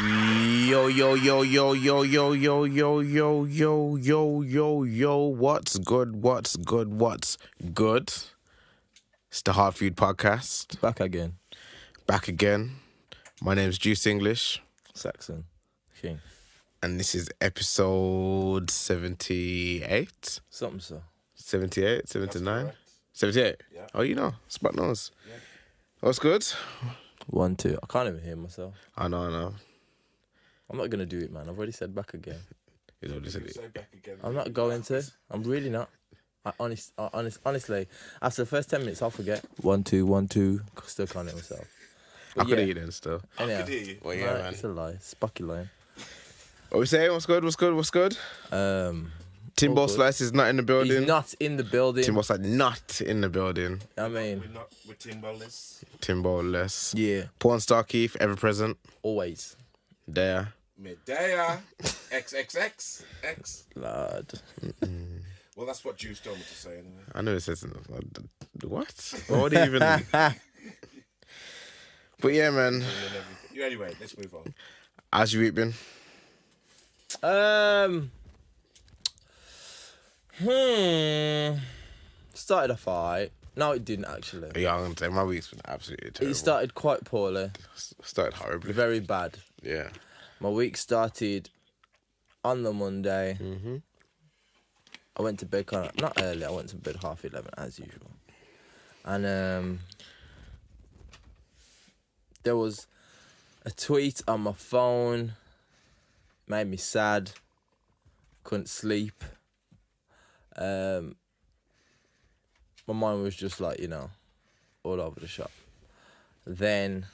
Yo, yo, yo, yo, yo, yo, yo, yo, yo, yo, yo, yo, yo, what's good, what's good, what's good? It's the Hardfood podcast. Back again. Back again. My name's Juice English. Saxon. King. And this is episode 78? Something so. 78, 79? 78? Yeah. Oh, you know, spot nose. Yeah. What's good? 1, 2. I can't even hear myself. I know. I'm not going to do it, man. I've already said back again. You know, this Say is it. back again. I'm not going to. I'm really not. Honestly, after the first 10 minutes, I'll forget. 1, 2, 1, 2. Still can't hear myself. I could hear you then still. Anyhow, I could hear you. Well, yeah, no, man. it's a lie. Spucky lying. What we saying? What's good? What's good? What's good? Timbo all good. Slice is not in the building. He's not in the building. Timbo Slice not in the building. I mean, We're Timberless. Timbo less. yeah, Porn star Keith, ever present. always. There. Medea. XXX. X. Lord. Well, that's what Juice told me to say anyway. I know it says what? What would he even? But yeah, man. Anyway, let's move on. How's your week been? Started off alright. No, it didn't actually. Yeah, I'm gonna say my week's been absolutely terrible. It started quite poorly. Started horribly. Very bad. Yeah. My week started on the Monday. Mm-hmm. I went to bed not early. I went to bed 11:30 as usual. And there was a tweet on my phone. Made me sad. Couldn't sleep. My mind was just like, all over the shop. Then,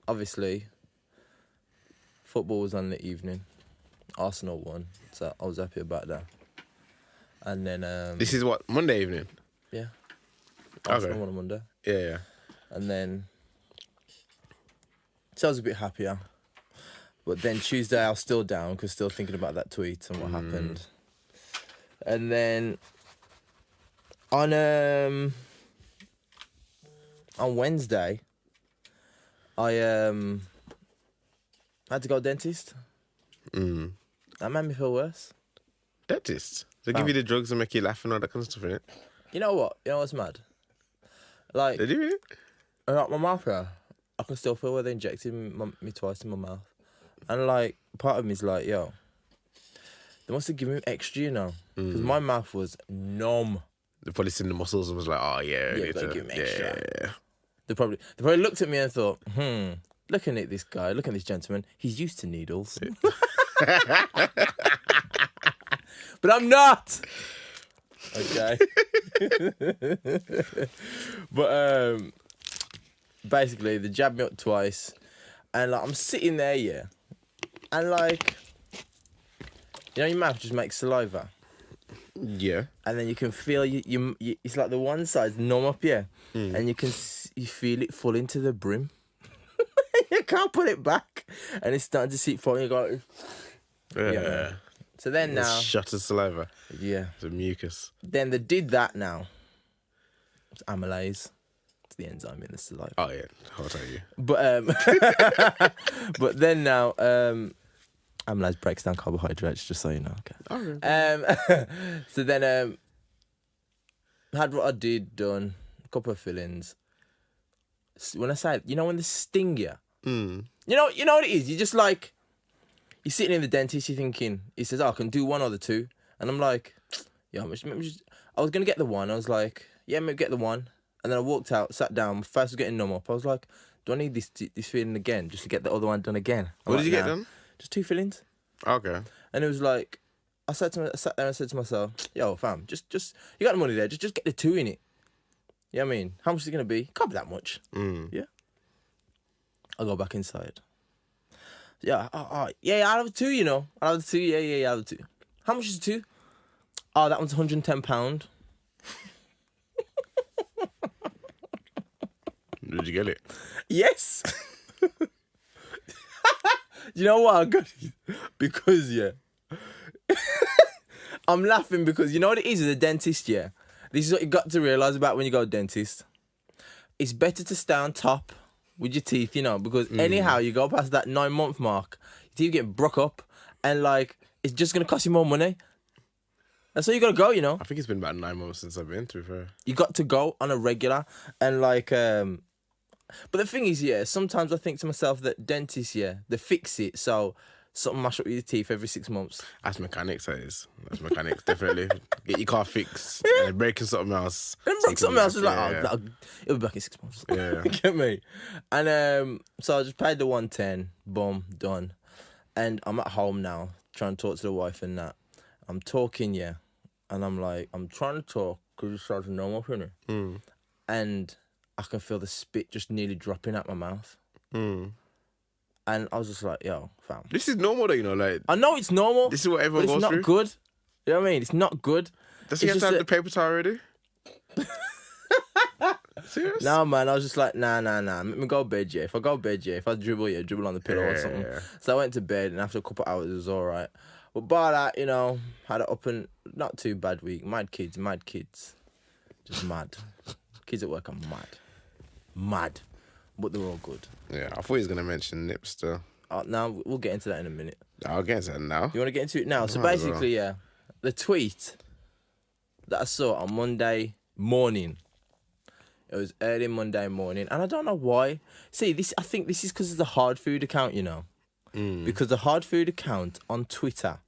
obviously, football was on the evening. Arsenal won, so I was happy about that. And then This is what, Monday evening? yeah, Okay. Arsenal won on Monday. Yeah. And then, so I was a bit happier. But then Tuesday I was still down because still thinking about that tweet and what happened. And then on Wednesday, I had to go to the dentist. That made me feel worse. Dentist. They give you the drugs and make you laugh and all that kind of stuff, innit? You know what? You know what's mad? Like, They do it? my mouth here, I can still feel where they injected me twice in my mouth. And, like, part of me is like, yo, they must have given me extra, Because my mouth was numb. They probably seen the muscles and was like, oh, yeah. Yeah, need gotta to- give him extra. Yeah. They probably looked at me and thought, looking at this guy, looking at this gentleman, he's used to needles. But I'm not. Okay. But basically, they jabbed me up twice, and like I'm sitting there, yeah, and like, your mouth just makes saliva, Yeah. and then you can feel you it's like the one side's numb up, yeah, and you feel it full into the brim. You can't put it back, and it's starting to seep falling. You go, Yeah. So then now, Shut of saliva. yeah. The mucus. Then they did that now. It's amylase. It's the enzyme in the saliva. Oh, yeah. I'll tell you. But but then now, amylase breaks down carbohydrates, just so you know. Okay. So then had what I did done, a couple of fillings. When I say, when they sting you, you know what it is. You just like, you're sitting in the dentist. You're thinking, he says, I can do one or the two, and I'm like, yeah, I was gonna get the one. I was like, yeah, maybe get the one. And then I walked out, sat down. My face was getting numb up. I was like, do I need this filling again just to get the other one done again? What did you get done? Just 2 fillings. Okay. And it was like, I sat there and said to myself, yo, fam, just you got the money there. Just get the 2 in it. You know what I mean? How much is it gonna be? Can't be that much. Yeah. I'll go back inside. Yeah, yeah, I'll have a 2, I'll have the 2, yeah, I'll have the 2. How much is the 2? Oh, that one's £110. Did you get it? Yes. You know what I got it? Because, yeah. I'm laughing because you know what it is as a dentist, yeah? This is what you got to realise about when you go to dentist. It's better to stay on top with your teeth, you know, because anyhow you go past that 9-month mark, your teeth get broke up, and like it's just gonna cost you more money. That's why you gotta go, you know. I think it's been about 9 months since I've been through her. You got to go on a regular, and like, but the thing is, yeah, sometimes I think to myself that dentists, yeah, they fix it so something mash up with your teeth every 6 months. That's mechanics, that is. That's mechanics, definitely. Get your car fixed, and then breaking something else. And broke something else, was like, yeah. it'll be back in 6 months. Yeah. Get me? And so I just paid the 110, boom, done. And I'm at home now, trying to talk to the wife and that. I'm talking, yeah, and I'm like, I'm trying to talk because it starts to normal for me. And I can feel the spit just nearly dropping out my mouth. And I was just like, yo, fam. This is normal though, you know, like... I know it's normal. This is what everyone but goes it's through. not good. You know what I mean? It's not good. Does he have to have the paper towel already? Serious? No, man, I was just like, nah. Let me go to bed, yeah. If I go to bed, yeah, if I dribble, yeah, dribble on the pillow or something. Yeah. So I went to bed, and after a couple of hours, it was all right. But by that, you know, had an up and not too bad week. Mad kids. Just mad. Kids at work are mad. But they're all good. Yeah, I thought he was going to mention Nips though. Now, we'll get into that in a minute. I'll get into that now. You want to get into it now? So Might as well. basically, yeah, the tweet that I saw on Monday morning, it was early Monday morning, and I don't know why. See, I think this is because of the Hardfood account, you know. Because the Hardfood account on Twitter,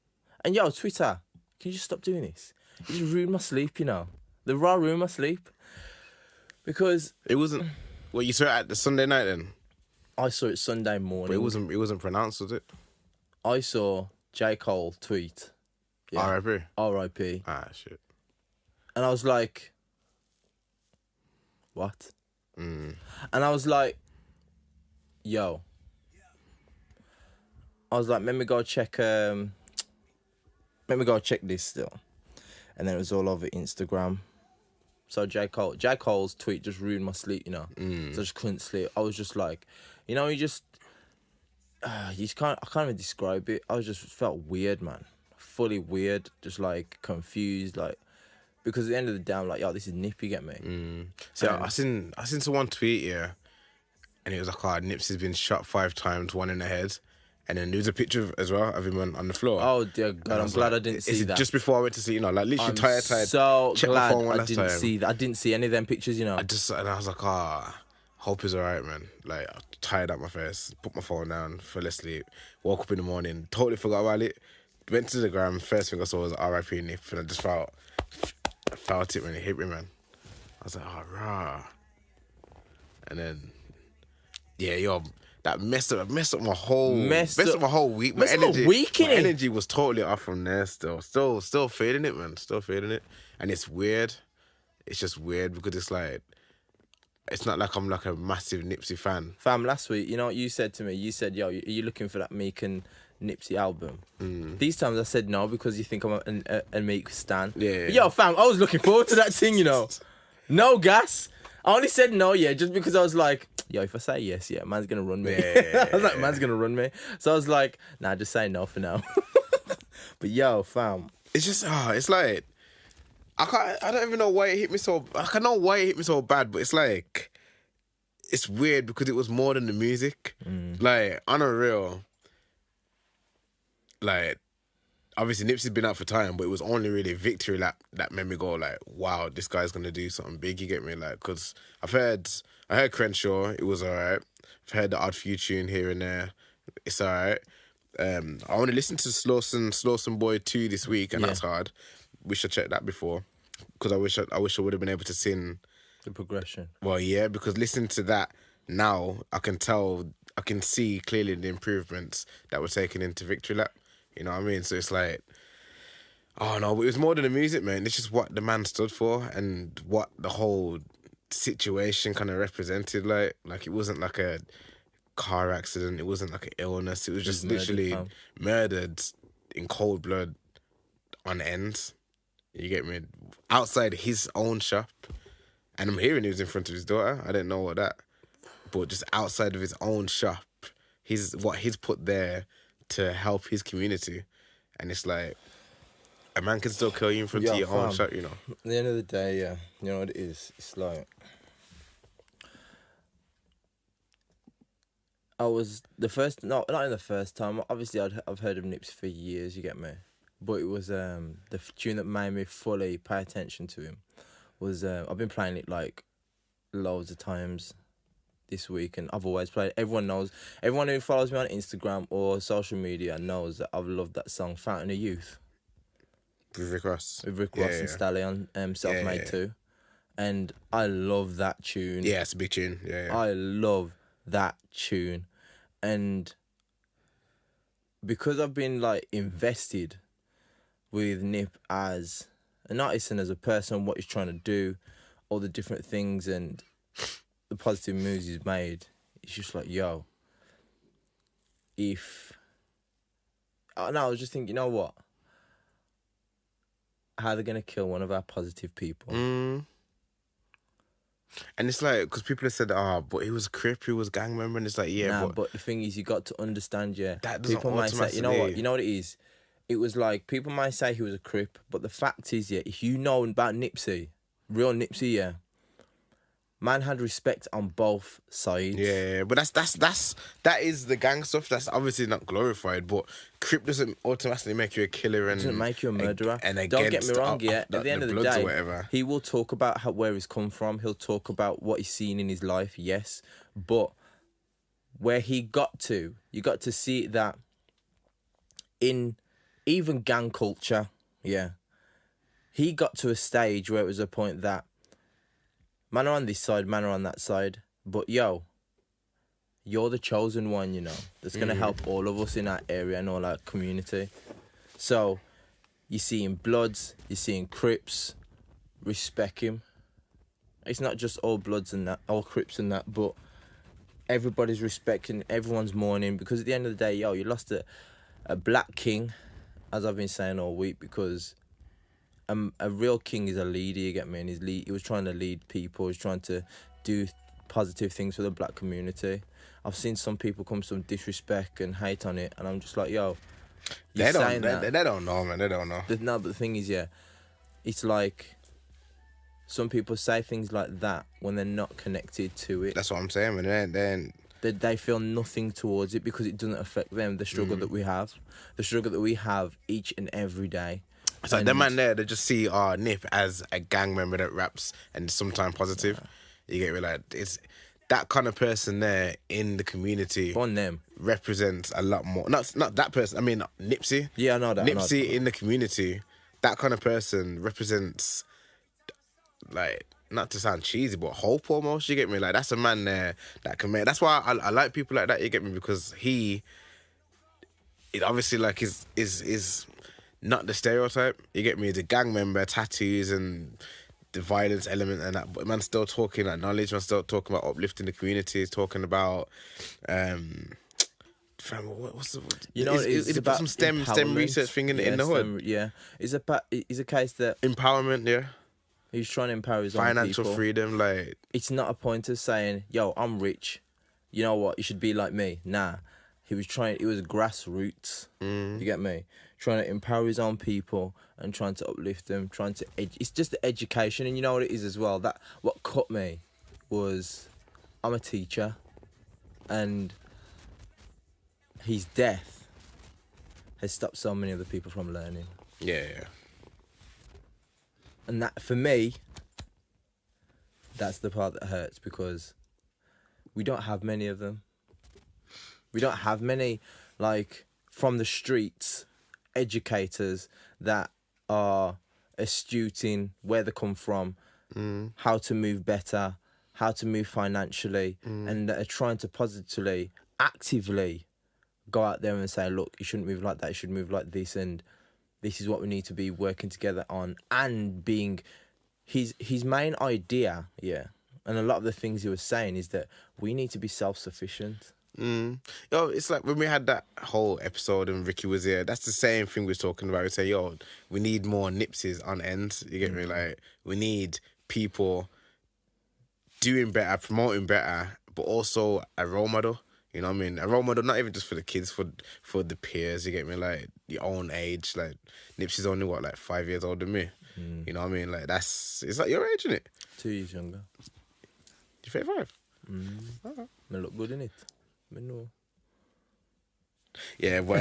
and yo, Twitter, can you just stop doing this? You just ruined my sleep, you know. The raw ruined my sleep. Because It wasn't... Well, you saw it at the Sunday night then? I saw it Sunday morning. But it wasn't pronounced, was it? I saw J. Cole tweet. Yeah, R.I.P. R.I.P. Ah, shit. And I was like, what? And I was like, yo. I was like, let me go check this still. And then it was all over Instagram. So J. Cole's tweet just ruined my sleep, you know. So I just couldn't sleep. I was just like, you know, I can't even describe it. I just felt weird, man. Fully weird, just like confused, like, because at the end of the day, I'm like, yo, this is Nip, you get me? So I seen someone tweet, yeah, and it was like, Nipsey's been shot 5 times, 1 in the head. And then there was a picture as well of him on the floor. Oh dear God, I'm glad I didn't see that. Just before I went to see, you know, like literally tired. So checked glad my phone one I last didn't time. see that. I didn't see any of them pictures, you know. And I was like, hope he's alright, man. Like, I tired out my face, put my phone down, fell asleep, woke up in the morning, totally forgot about it. Went to the gram, first thing I saw was R.I.P. Nip, and I just felt it when it hit me, man. I was like, rah. And then, yeah, yo, that messed up my whole week. My energy was totally off from there. Still feeling it, man. Still feeling it, and it's weird. It's just weird because it's like, it's not like I'm like a massive Nipsey fan. Fam, last week, you know what you said to me? You said, yo, are you looking for that Meek and Nipsey album? These times I said no because you think I'm a Meek stan. Yeah. But yo, fam, I was looking forward to that thing, you know. No gas. I only said no, yeah, just because I was like, yo, if I say yes, yeah, man's gonna run me. Yeah. I was like, man's gonna run me. So I was like, nah, just say no for now. But yo, fam. It's just, it's like, I don't even know why it hit me so, I can know why it hit me so bad, but it's like, it's weird because it was more than the music. Like, on a real, like, obviously Nipsey's been out for time, but it was only really Victory Lap that made me go like, wow, this guy's gonna do something big, you get me? Like, cause I heard Crenshaw, it was alright. I've heard the Odd Few tune here and there, it's alright. I only listened to Slawson Boy 2 this week, and that's hard. Wish I checked that before, because I wish I would have been able to sing The progression. Well, yeah, because listening to that now, I can see clearly the improvements that were taken into Victory Lap. You know what I mean? So it's like, oh no, but it was more than the music, man. It's just what the man stood for and what the whole situation kind of represented. Like it wasn't like a car accident. It wasn't like an illness. It was just literally murdered in cold blood on ends. You get me? Outside his own shop. And I'm hearing he was in front of his daughter. I didn't know what that. But just outside of his own shop, what he's put there to help his community. And it's like, a man can still kill you in front of your own shop, you know. At the end of the day, yeah, you know what it is? It's like, I was the first, not in the first time. Obviously, I've heard of Nipsey for years. You get me, but it was the tune that made me fully pay attention to him. Was I've been playing it like loads of times this week, and I've always played. Everyone knows. Everyone who follows me on Instagram or social media knows that I've loved that song, Fountain of Youth, With Rick Ross. with Rick Ross and Stallion, Self-Made too, and I love that tune. Yeah, it's a big tune. Yeah. I love that tune, and because I've been like invested with Nip as an artist and as a person, what he's trying to do, all the different things and the positive moves he's made, it's just like, yo, I was just thinking, you know what? How they're gonna kill one of our positive people? And it's like, because people have said, but he was a Crip, he was a gang member, and it's like, yeah, but the thing is, you got to understand, that doesn't people might say, you know automatically- what it is? It was like, people might say he was a Crip, but the fact is, if you know about Nipsey, real Nipsey, man had respect on both sides. Yeah, but that is the gang stuff. That's obviously not glorified, but Crip doesn't automatically make you a killer and Doesn't make you a murderer. And Don't get me wrong, against at the end of the Bloods or day, whatever. he will talk about where he's come from. He'll talk about what he's seen in his life, yes. But where he got to, you got to see that in even gang culture, he got to a stage where it was a point that man are on this side, man are on that side, but you're the chosen one, that's going to help all of us in our area and all our community. So you're seeing Bloods, you're seeing Crips, respect him. It's not just all Bloods and that, all Crips and that, but everybody's respecting, everyone's mourning, because at the end of the day, you lost a black king, as I've been saying all week, because a real king is a leader, you get me? And he was trying to lead people, he was trying to do positive things for the black community. I've seen some people come some disrespect and hate on it, and I'm just like, They don't know, man. They don't know. No, but the thing is, it's like some people say things like that when they're not connected to it. That's what I'm saying, man. Then They feel nothing towards it because it doesn't affect them, the struggle that we have. The struggle that we have each and every day. it's like them man there, they just see Nip as a gang member that raps and sometimes positive. You get me? Like, it's that kind of person there in the community. On them. Represents a lot more. Not that person. I mean, Nipsey. Yeah, I know that. Nipsey in the community, that kind of person represents, like, not to sound cheesy, but hope almost. You get me? Like, that's a man there that can make. That's why I like people like that. You get me? Because it obviously like is not the stereotype. You get me? The gang member, tattoos, and the violence element and that. But man's still talking like knowledge. Man's still talking about uplifting the community. Talking about what's the? It's about some STEM research thing in the hood. It's a case that Empowerment, he's trying to empower his own financial people. freedom, like It's not a point of saying, yo, I'm rich, you know what, you should be like me. Nah, it was grassroots. You get me? Trying to empower his own people and trying to uplift them, it's just the education. And you know what it is as well, that what cut me was, I'm a teacher, and his death has stopped so many other people from learning. yeah. And that, for me, that's the part that hurts, because we don't have many of them. We don't have many, like, from the streets, educators that are astute in where they come from, how to move better, how to move financially, and that are trying to positively, actively go out there and say, look, you shouldn't move like that, you should move like this, and this is what we need to be working together on. And being his main idea, and a lot of the things he was saying is that we need to be self-sufficient. It's like when we had that whole episode and Ricky was here, that's the same thing we was talking about. We say, we need more Nipseys on ends. You get me? Like, we need people doing better, promoting better, but also a role model. You know what I mean? A role model, not even just for the kids, for the peers, you get me? Like, your own age. Like, Nipsey's only, 5 years older than me? You know what I mean? Like, it's like your age, isn't it? 2 years younger. You're 35? I look good in it. Manure. Yeah, but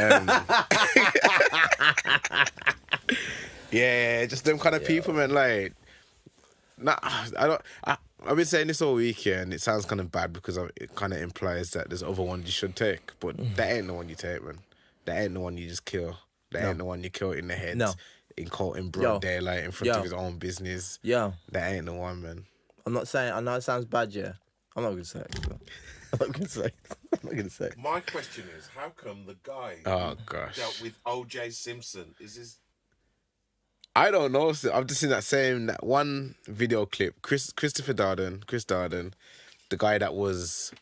yeah, just them kind of people, man. Like, nah, I don't. I've been saying this all week, yeah, and it sounds kind of bad because it kind of implies that there's other ones you should take, but that ain't the one you take, man. That ain't the one you just kill. That ain't the one you kill in the head, in cold, in broad daylight, in front of his own business. Yeah, that ain't the one, man. I'm not saying. I know it sounds bad, yeah. I'm not gonna say it. I'm not gonna say it. I'm not gonna say it. My question is, how come the guy Oh gosh, dealt with O.J. Simpson? Is this? I don't know. I've just seen that one video clip. Chris Darden, the guy that was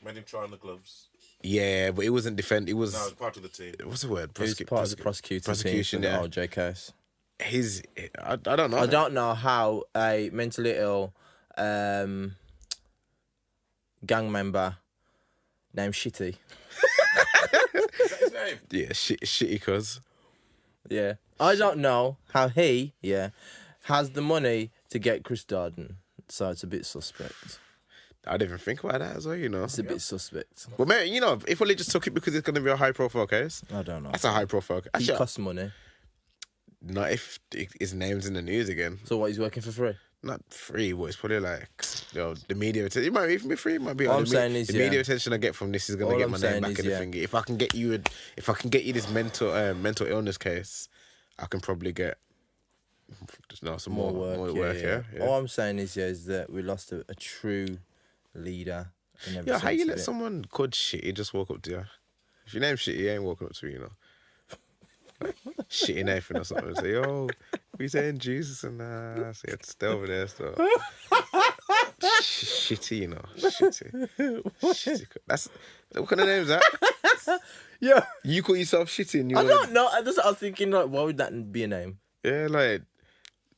Made him try on the gloves. Yeah, but it wasn't defend. It was part of the team. What's the word? He was part of the prosecution yeah. for the OJ case. I don't know. I don't know how a mentally ill gang member named Shitty. Is that his name? Yeah, shitty cuz. Yeah. I don't know how he, has the money to get Chris Darden. So it's a bit suspect. I didn't even think about that as well, you know. It's a bit suspect. Well, man, you know, if Ollie just took it because it's going to be a high-profile case. I don't know. That's a high-profile case. He costs money. Not if his name's in the news again. So what, he's working for free? Not free, but it's probably like, the media attention. It might even be free. It might be All like I'm saying is, the media attention I get from this is going to get my name back in the thingy. If I can get you this mental illness case, I can probably get some more work. Yeah. All I'm saying is that we lost a true leader. Yeah, how you let someone called Shitty just walk up to you? If your name's Shitty, he ain't walking up to you, you know. Like, Shitty Nathan or something. Say, yo, we saying Jesus and so you have to stay over there. So. Shitty, you know. Shitty. That's what kind of name is that? Yeah. You call yourself Shitty and you I don't know. I was thinking, like, why would that be a name? Yeah, like,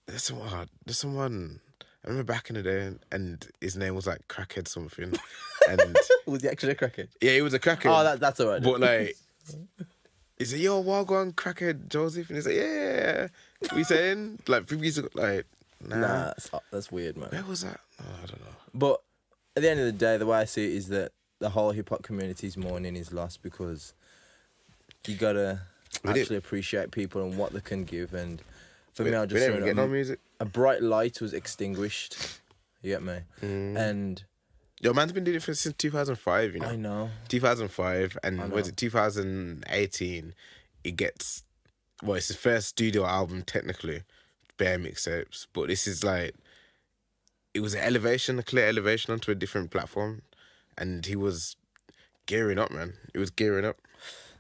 there's someone I remember back in the day, and his name was like Crackhead something. And was he actually a crackhead? Yeah, he was a crackhead. Oh, that's all right. But like, he said, "Yo, wild go on, Crackhead Joseph," and he's like, "Yeah." We saying like 3 years ago, like, nah, that's weird, man. Where was that? Oh, I don't know. But at the end of the day, the way I see it is that the whole hip hop community's mourning is lost because you gotta actually appreciate people and what they can give. And for me, I just we didn't get no music. A bright light was extinguished. You get me? And yo, man's been doing it since 2005. You know. I know. 2005, and was it 2018? It gets it's his first studio album technically, bare mixtapes. But this is like, it was a clear elevation onto a different platform, and he was gearing up, man. He was gearing up.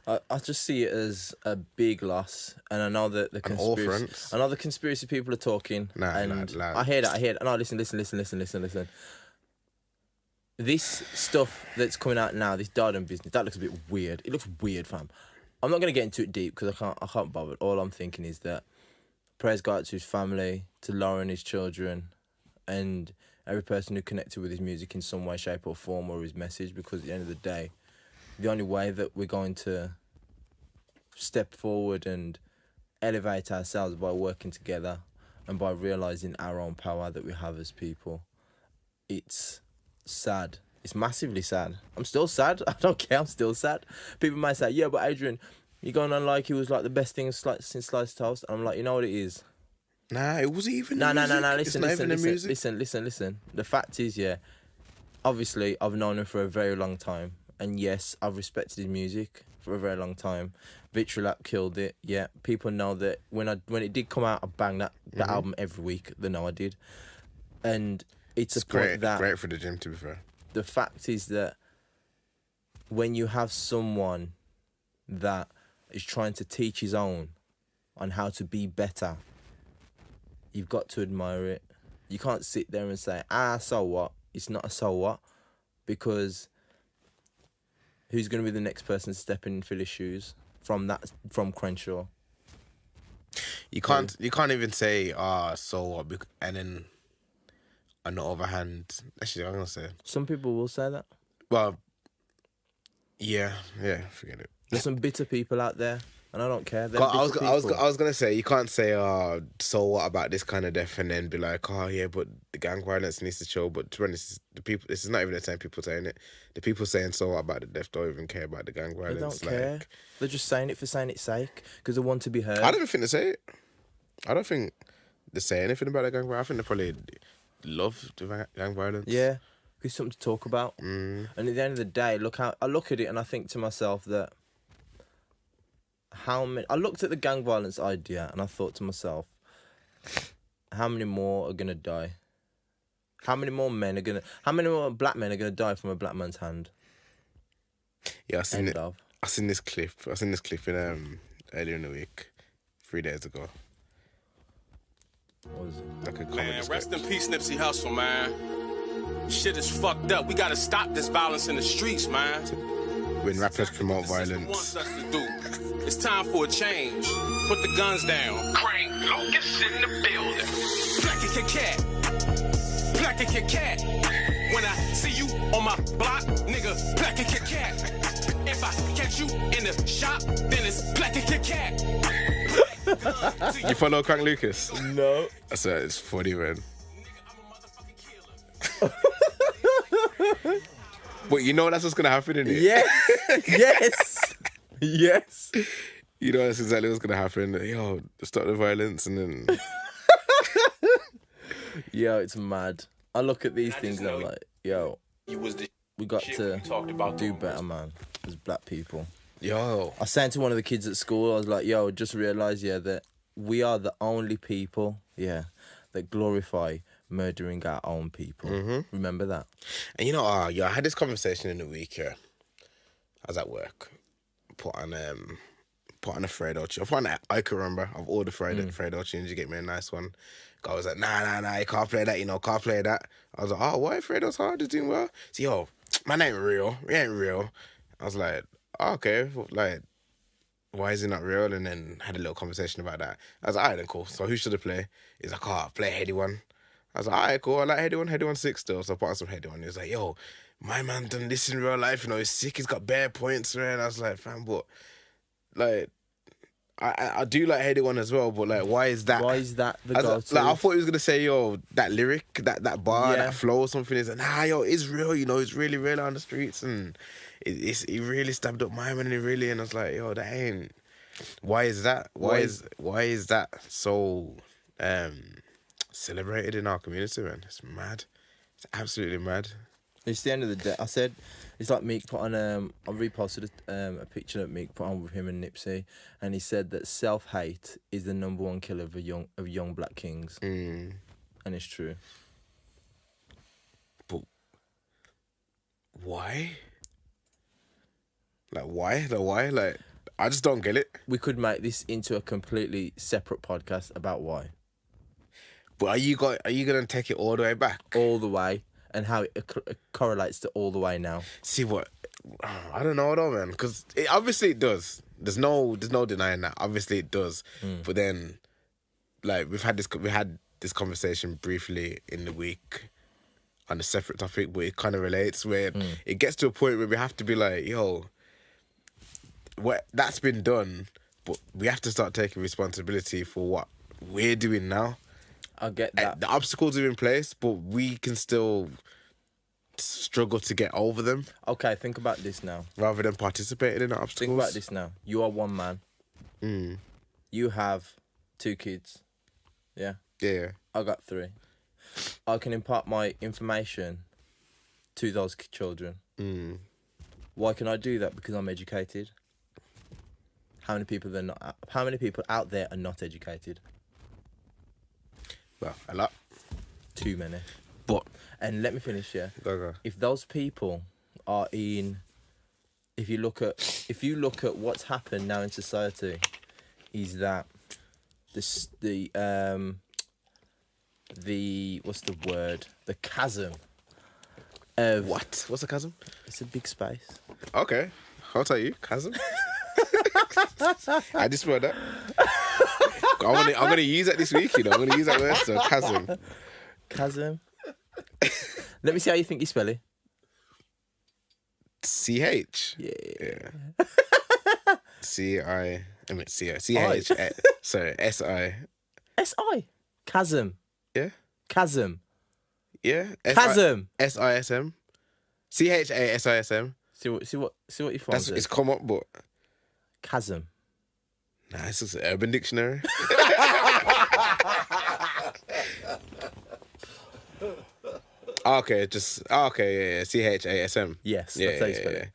I just see it as a big loss, and I know that the conspiracy people are talking. I hear that. No, listen. This stuff that's coming out now, this Darden business, that looks a bit weird. It looks weird, fam. I'm not gonna get into it deep because I can't bother. All I'm thinking is that prayers go out to his family, to Lauren, his children, and every person who connected with his music in some way, shape, or form, or his message. Because at the end of the day, the only way that we're going to step forward and elevate ourselves by working together and by realising our own power that we have as people. It's sad. It's massively sad. I'm still sad. I don't care. I'm still sad. People might say, yeah, but Adrian, you're going on like he was like the best thing since sliced toast. And I'm like, you know what it is? Nah, it wasn't even No. Listen. Listen. The fact is, obviously, I've known him for a very long time. And yes, I've respected his music for a very long time. Victory Lap killed it. Yeah, people know that when it did come out, I banged that album every week. They know I did. And it's a great, point that... great for the gym, to be fair. The fact is that when you have someone that is trying to teach his own on how to be better, you've got to admire it. You can't sit there and say, so what? It's not a so what. Because... who's going to be the next person to step in and fill his shoes from Crenshaw? You can't even say so what, and then on the other hand, actually I'm gonna say some people will say that. Well, yeah, forget it. There's some bitter people out there, and I don't care. I was gonna say you can't say so what about this kind of death and then be like, oh yeah, but the gang violence needs to chill. But to be honest, the people, this is not even the same people saying it. The people saying so what about the death don't even care about the gang violence. They don't care. They're just saying it for saying its sake because they want to be heard. I don't even think they say it. I don't think they say anything about the gang violence. I think they probably love the gang violence. Yeah, it's something to talk about. And at the end of the day, I look at it and I think to myself that I looked at the gang violence idea and I thought to myself, how many more are gonna die? How many more black men are gonna die from a black man's hand? Yeah, I seen this clip in earlier in the week, 3 days ago. What was it? Like a comedy Man, sketch. rest in peace, Nipsey Hussle, man. Shit is fucked up. We gotta stop this violence in the streets, man. When rappers promote This is what violence. wants us to do. It's time for a change. Put the guns down. Crank Lucas in the building. Black and cat. Black and cat. When I see you on my block, nigga, black and cat. If I catch you in the shop, then it's black and cat. You follow Crank Lucas? No. I said it's funny, man. But you know that's what's gonna happen, innit? Yeah. Yes. You know that's exactly what's gonna happen. Yo, stop the violence and then Yo, it's mad. I look at these things and I'm like, yo, You was the we got shit to we talked about do doing. better, man, as black people. yo. I was saying to one of the kids at school, I was like, yo, just realise, that we are the only people, that glorify murdering our own people. Remember that? And you know, I had this conversation in the week here. I was at work. Put on a Fredo tune. I put on an Ica, remember? Of all the Fredo tunes, you get me a nice one. Guy was like, nah, you can't play that, can't play that. I was like, oh, why? Fredo's hard, he's doing well. So, yo, man ain't real. He ain't real. I was like, oh, okay, like, why is he not real? And then had a little conversation about that. I was like, all right, then cool. So who should I play? He's like, oh, play Heady One. I was like, all right, cool. I like Heady One 6 still. So I put on some Heady One. He was like, yo, my man done this in real life. He's sick. He's got bare points, man. I was like, fam, but like, I do like Heady One as well. But like, why is that? Why is that the I go-to? was like, I thought he was gonna say, yo, that lyric, that bar, Yeah. that flow or something. He's like, nah, yo, it's real. It's really real on the streets, and he really stabbed up my man, and I was like, yo, that ain't. Why is that? Why is that so celebrated in our community, man? It's mad. It's absolutely mad. It's the end of the day. I said, it's like Meek put on, I reposted a picture that Meek put on with him and Nipsey, and he said that self-hate is the number one killer of young black kings. And it's true. But why? Like, why? Why? Like, I just don't get it. We could make this into a completely separate podcast about why. But are you gonna take it all the way back? All the way, and how it correlates to all the way now. See what? I don't know though, man. Because obviously it does. There's no denying that. Obviously it does. But then, like we had this conversation briefly in the week on a separate topic, but it kind of relates where it gets to a point where we have to be like, yo, that's been done, but we have to start taking responsibility for what we're doing now. I get that. The obstacles are in place, but we can still struggle to get over them Okay, think about this now. rather than participating in the obstacles. Think about this now. You are one man. You have 2 kids. Yeah? Yeah. I got 3. I can impart my information to those children. Why can I do that? Because I'm educated. How many people out there are not educated? Well, a lot. Too many. But And let me finish, yeah. go. If those people are if you look at what's happened now in society, is that the what's the word? The chasm of What? What's a chasm? It's a big space. Okay. I'll tell you. Chasm. I just wrote that. I'm gonna use that this week, I'm gonna use that word. So chasm. Chasm. Let me see how you think you spell it. CH. Yeah. CI. I mean, C-H, sorry, S-I. S-I. Chasm. Yeah? Chasm. Yeah? Chasm. S-I-S-M. C-H-A-S-I-S-M. See what you find. It's come up, but... Chasm. Nah, it's just an Urban Dictionary. Okay, yeah. C-H-A-S-M. Yes, Yeah, that's how you spell yeah. it.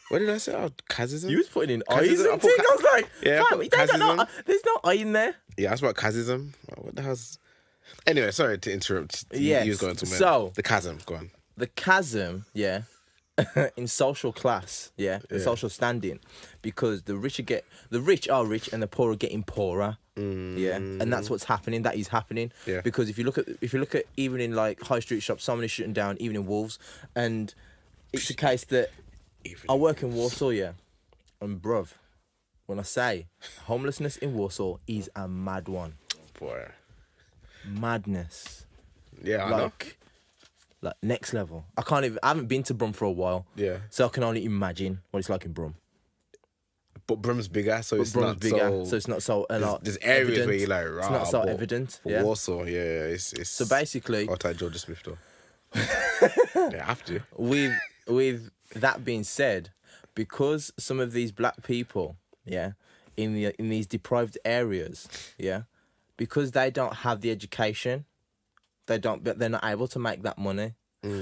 What did I say? Oh, Kazism? You was putting in Kazism? I's I and put thing. I was like, yeah, I fam, put there's no I in there. Yeah, that's about Kazism. What the hell's... Anyway, sorry to interrupt. Yes. You was going to So- the chasm, go on. The chasm, yeah, in social class, yeah, the social standing, because the rich are rich and the poor are getting poorer, yeah, and that's what's happening. That is happening, Yeah. because if you look at even in like high street shops, someone is shutting down, even in Wolves, and it's the case that I work in Warsaw, yeah, and bruv, when I say homelessness in Warsaw is a mad one, Boy. madness, Yeah, I know. like next level. I haven't been to Brum for a while. Yeah. So I can only imagine what it's like in Brum. But Brum's bigger, so it's Brum's not bigger, so... it's not so There's areas evident. where you're like, it's not so but evident. For Yeah. Warsaw, yeah, it's... So basically, I'll tell Georgia Smith though. Yeah, I have to. with that being said, because some of these black people, yeah, in these deprived areas, yeah, because they don't have the education, they're not able to make that money.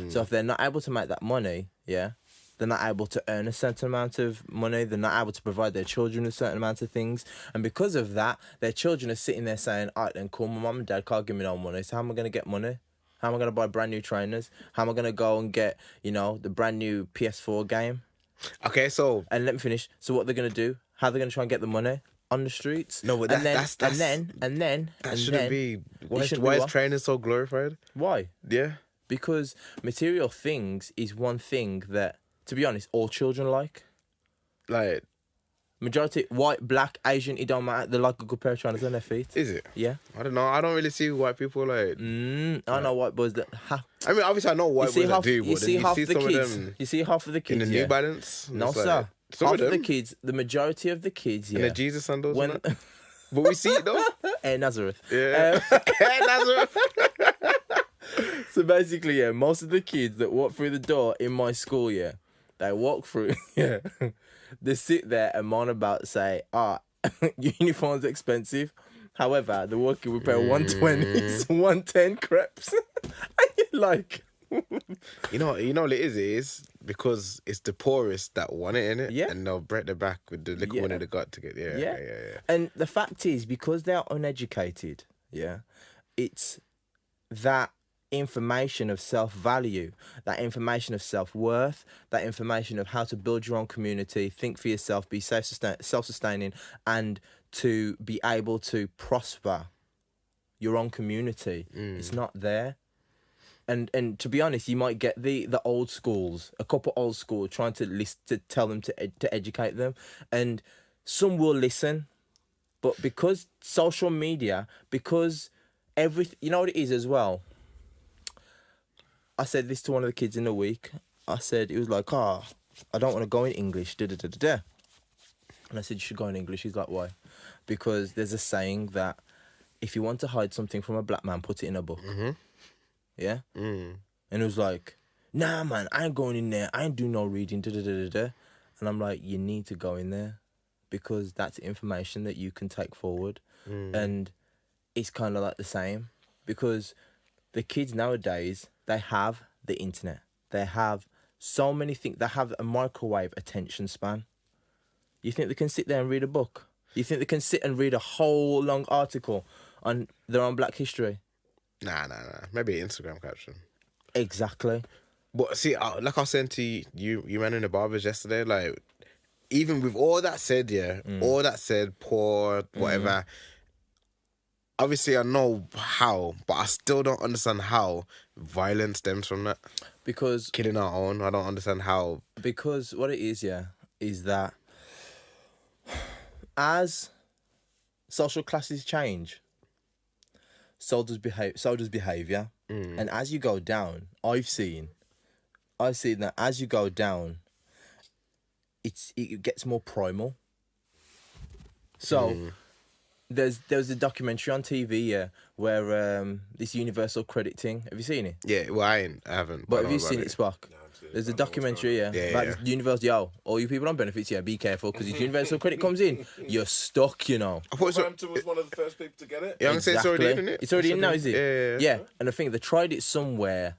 So if they're not able to make that money, yeah, they're not able to earn a certain amount of money. They're not able to provide their children a certain amount of things. And because of that, their children are sitting there saying, all right, then cool, my mum and dad can't give me no money. So how am I going to get money? How am I going to buy brand new trainers? How am I going to go and get, the brand new PS4 game? Okay, so... And let me finish. So what they're going to do? How they're going to try and get the money? On the streets? No, but That shouldn't be... Why is training so glorified? Why? Yeah. Because material things is one thing that, to be honest, all children like. Like... Majority, white, black, Asian, it don't matter. They like a good pair of trainers on their feet. Is it? Yeah. I don't know. I don't really see white people like... I know white boys that have... I mean, obviously I know white boys that do, but then you see some of them... You see half of the kids, in the New Balance? No, It's like, sir. some Half of of the them. kids, the majority of the kids, yeah. And the Jesus sandals When... and that. But we see it though. Nazareth. Yeah. Nazareth. So basically, yeah, most of the kids that walk through the door in my school, yeah, they walk through, yeah, they sit there and moan about, say, uniform's expensive. However, the working we pay 120s, 110 crepes. And you're like... You know what it is because it's the poorest that want it, innit? Yeah. And they'll break their back with the little money they got to get. Yeah. And the fact is, because they're uneducated, yeah, it's that information of self-value, that information of self-worth, that information of how to build your own community, think for yourself, be self-sustaining, and to be able to prosper your own community. It's not there. And to be honest, you might get the old schools, a couple old schools trying to tell them to educate them, and some will listen, but because social media, because everything, you know what it is as well. I said this to one of the kids in the week. I said, it was like, I don't want to go in English, And I said, you should go in English. He's like, why? Because there's a saying that if you want to hide something from a black man, put it in a book. Mm-hmm. Yeah? And it was like, nah, man, I ain't going in there. I ain't doing no reading. And I'm like, you need to go in there because that's information that you can take forward. And it's kind of like the same because the kids nowadays, they have the internet. They have so many things. They have a microwave attention span. You think they can sit there and read a book? You think they can sit and read a whole long article on their own Black history? Nah. Maybe an Instagram caption. Exactly. But see, like I was saying to you man in the barbers yesterday, like, even with all that said, all that said, poor, whatever, obviously I know how, but I still don't understand how violence stems from that. Because... Killing our own, I don't understand how... Because what it is, is that as social classes change, so does behaviour. And as you go down, I've seen that as you go down, it gets more primal. So there was a documentary on TV, where this universal credit thing. Have you seen it? Yeah, well, I haven't. But I have know you about seen it, Spock? There's a documentary, about Yeah. this universal. Yo, all you people on benefits, be careful, because if universal credit comes in, you're stuck, you know. I thought so. Southampton was one of the first people to get it. Yeah, I'm saying it's already in, isn't it? It's already in now, is it? Yeah. And I think they tried it somewhere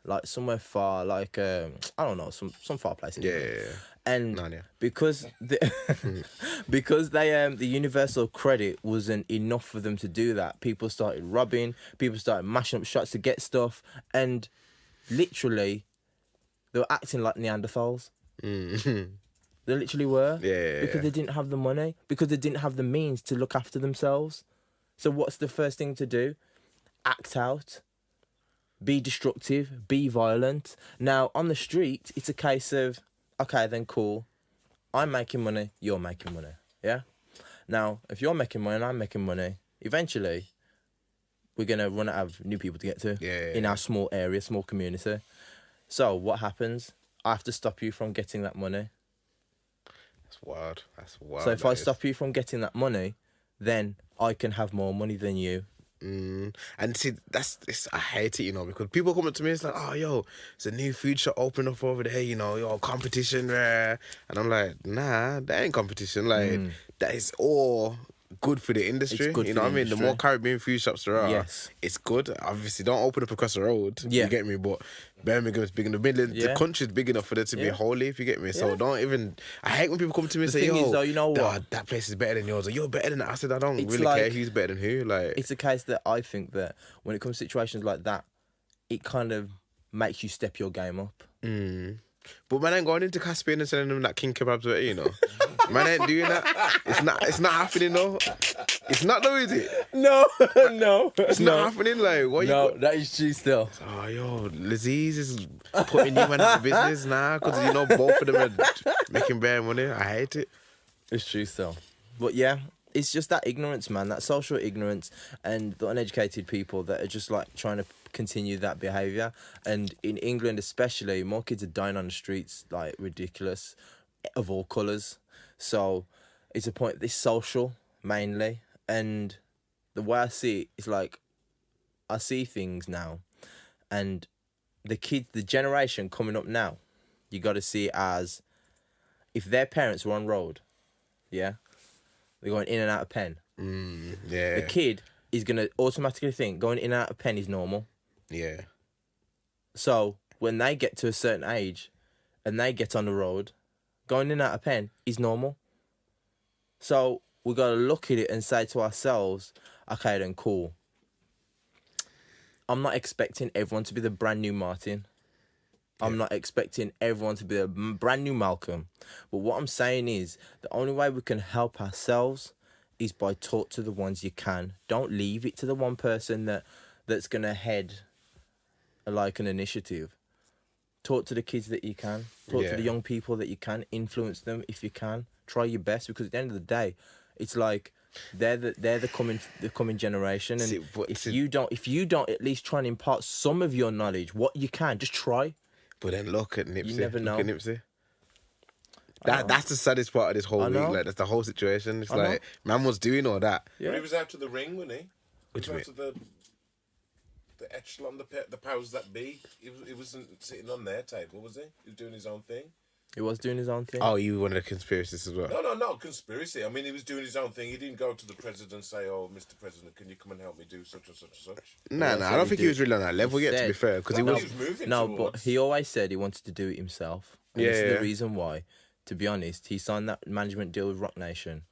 far, like I don't know, some far place. In England. Yeah. And Narnia. because because the universal credit wasn't enough for them to do that, people started robbing, people started mashing up shots to get stuff, and literally they were acting like Neanderthals. They literally were. Because they didn't have the money, because they didn't have the means to look after themselves. So what's the first thing to do? Act out. Be destructive. Be violent. Now, on the street, it's a case of, okay, then cool. I'm making money, you're making money. Yeah? Now, if you're making money and I'm making money, eventually, we're going to run out of new people to get to in our small area, small community. So what happens? I have to stop you from getting that money. That's wild. So if I stop you from getting that money, then I can have more money than you. And see, I hate it, you know, because people come up to me, it's like, oh, yo, it's a new food shop open up over there, you know, yo, competition there. And I'm like, nah, that ain't competition. Like, that is all good for the industry. It's good you for know the what I mean? The industry. more Caribbean food shops there are, Yes. it's good. Obviously, don't open up across the road. Yeah. You get me? But Birmingham's big in the Midlands. The Yeah. country's big enough for there to be Yeah. holy, if you get me. So Yeah. don't even. I hate when people come to me and The say, thing yo, is, though, you know what? that place is better than yours, or you're better than that. I said, I don't It's really care like- who's better than who. Like, It's a case that I think that when it comes to situations like that, it kind of makes you step your game up. But man ain't going into Caspian and selling them that king kebabs, you know. Man ain't doing that. It's not happening though. It's not though, is it? No, no. It's not happening. Like, what No, that is true still. Oh, yo, Laziz is putting you man out of business now because you know both of them are making bare money. I hate it. It's true still. But yeah, it's just that ignorance, man, that social ignorance and the uneducated people that are just like trying to continue that behaviour. And in England especially, more kids are dying on the streets, like ridiculous, of all colours. So it's a point, this social mainly. And the way I see it is like, I see things now and the kids, the generation coming up now, you got to see it as if their parents were on road, yeah, they're going in and out of pen. Yeah. The kid is going to automatically think going in and out of pen is normal. Yeah. So when they get to a certain age and they get on the road, going in and out of pen is normal. So we got to look at it and say to ourselves, okay, then cool. I'm not expecting everyone to be the brand new Martin. I'm not expecting everyone to be a brand new Malcolm. But what I'm saying is the only way we can help ourselves is by talk to the ones you can. Don't leave it to the one person that's going to head like an initiative. Talk to the kids that you can. Talk to the young people that you can. Influence them if you can. Try your best, because at the end of the day, it's like they're the coming generation. And if you don't at least try and impart some of your knowledge, what you can, just try. But then look at Nipsey. You never know. Look at Nipsey. That's the saddest part of this whole week. Like, that's the whole situation. It's like, man was doing all that. Yeah. But he was out to the ring, wasn't he? Which he was bit? out to the echelon, the powers that be. He wasn't sitting on their table, was he? He was doing his own thing. He was doing his own thing. Oh, you were one of the conspiracists as well? No, not conspiracy. I mean, he was doing his own thing. He didn't go to the president and say, "Oh, Mr. President, can you come and help me do such and such and such?" Nah, I don't think he was really on that level yet, to be fair. Because he was moving No, towards. but he always said he wanted to do it himself. And this is the reason why, to be honest, he signed that management deal with Rock Nation.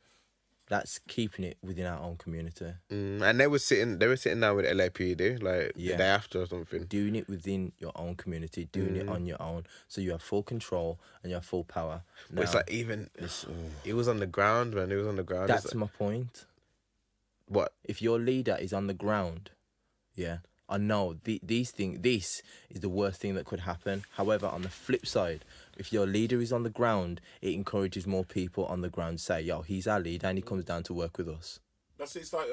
That's keeping it within our own community. and they were sitting down with LAPD, like the day after or something. Doing it within your own community, doing it on your own, so you have full control and you have full power. But it's like he was on the ground, man. He was on the ground. That's my point. What? If your leader is on the ground, I know this is the worst thing that could happen. However, on the flip side, if your leader is on the ground, it encourages more people on the ground to say, yo, he's our leader and he comes down to work with us. That's it's like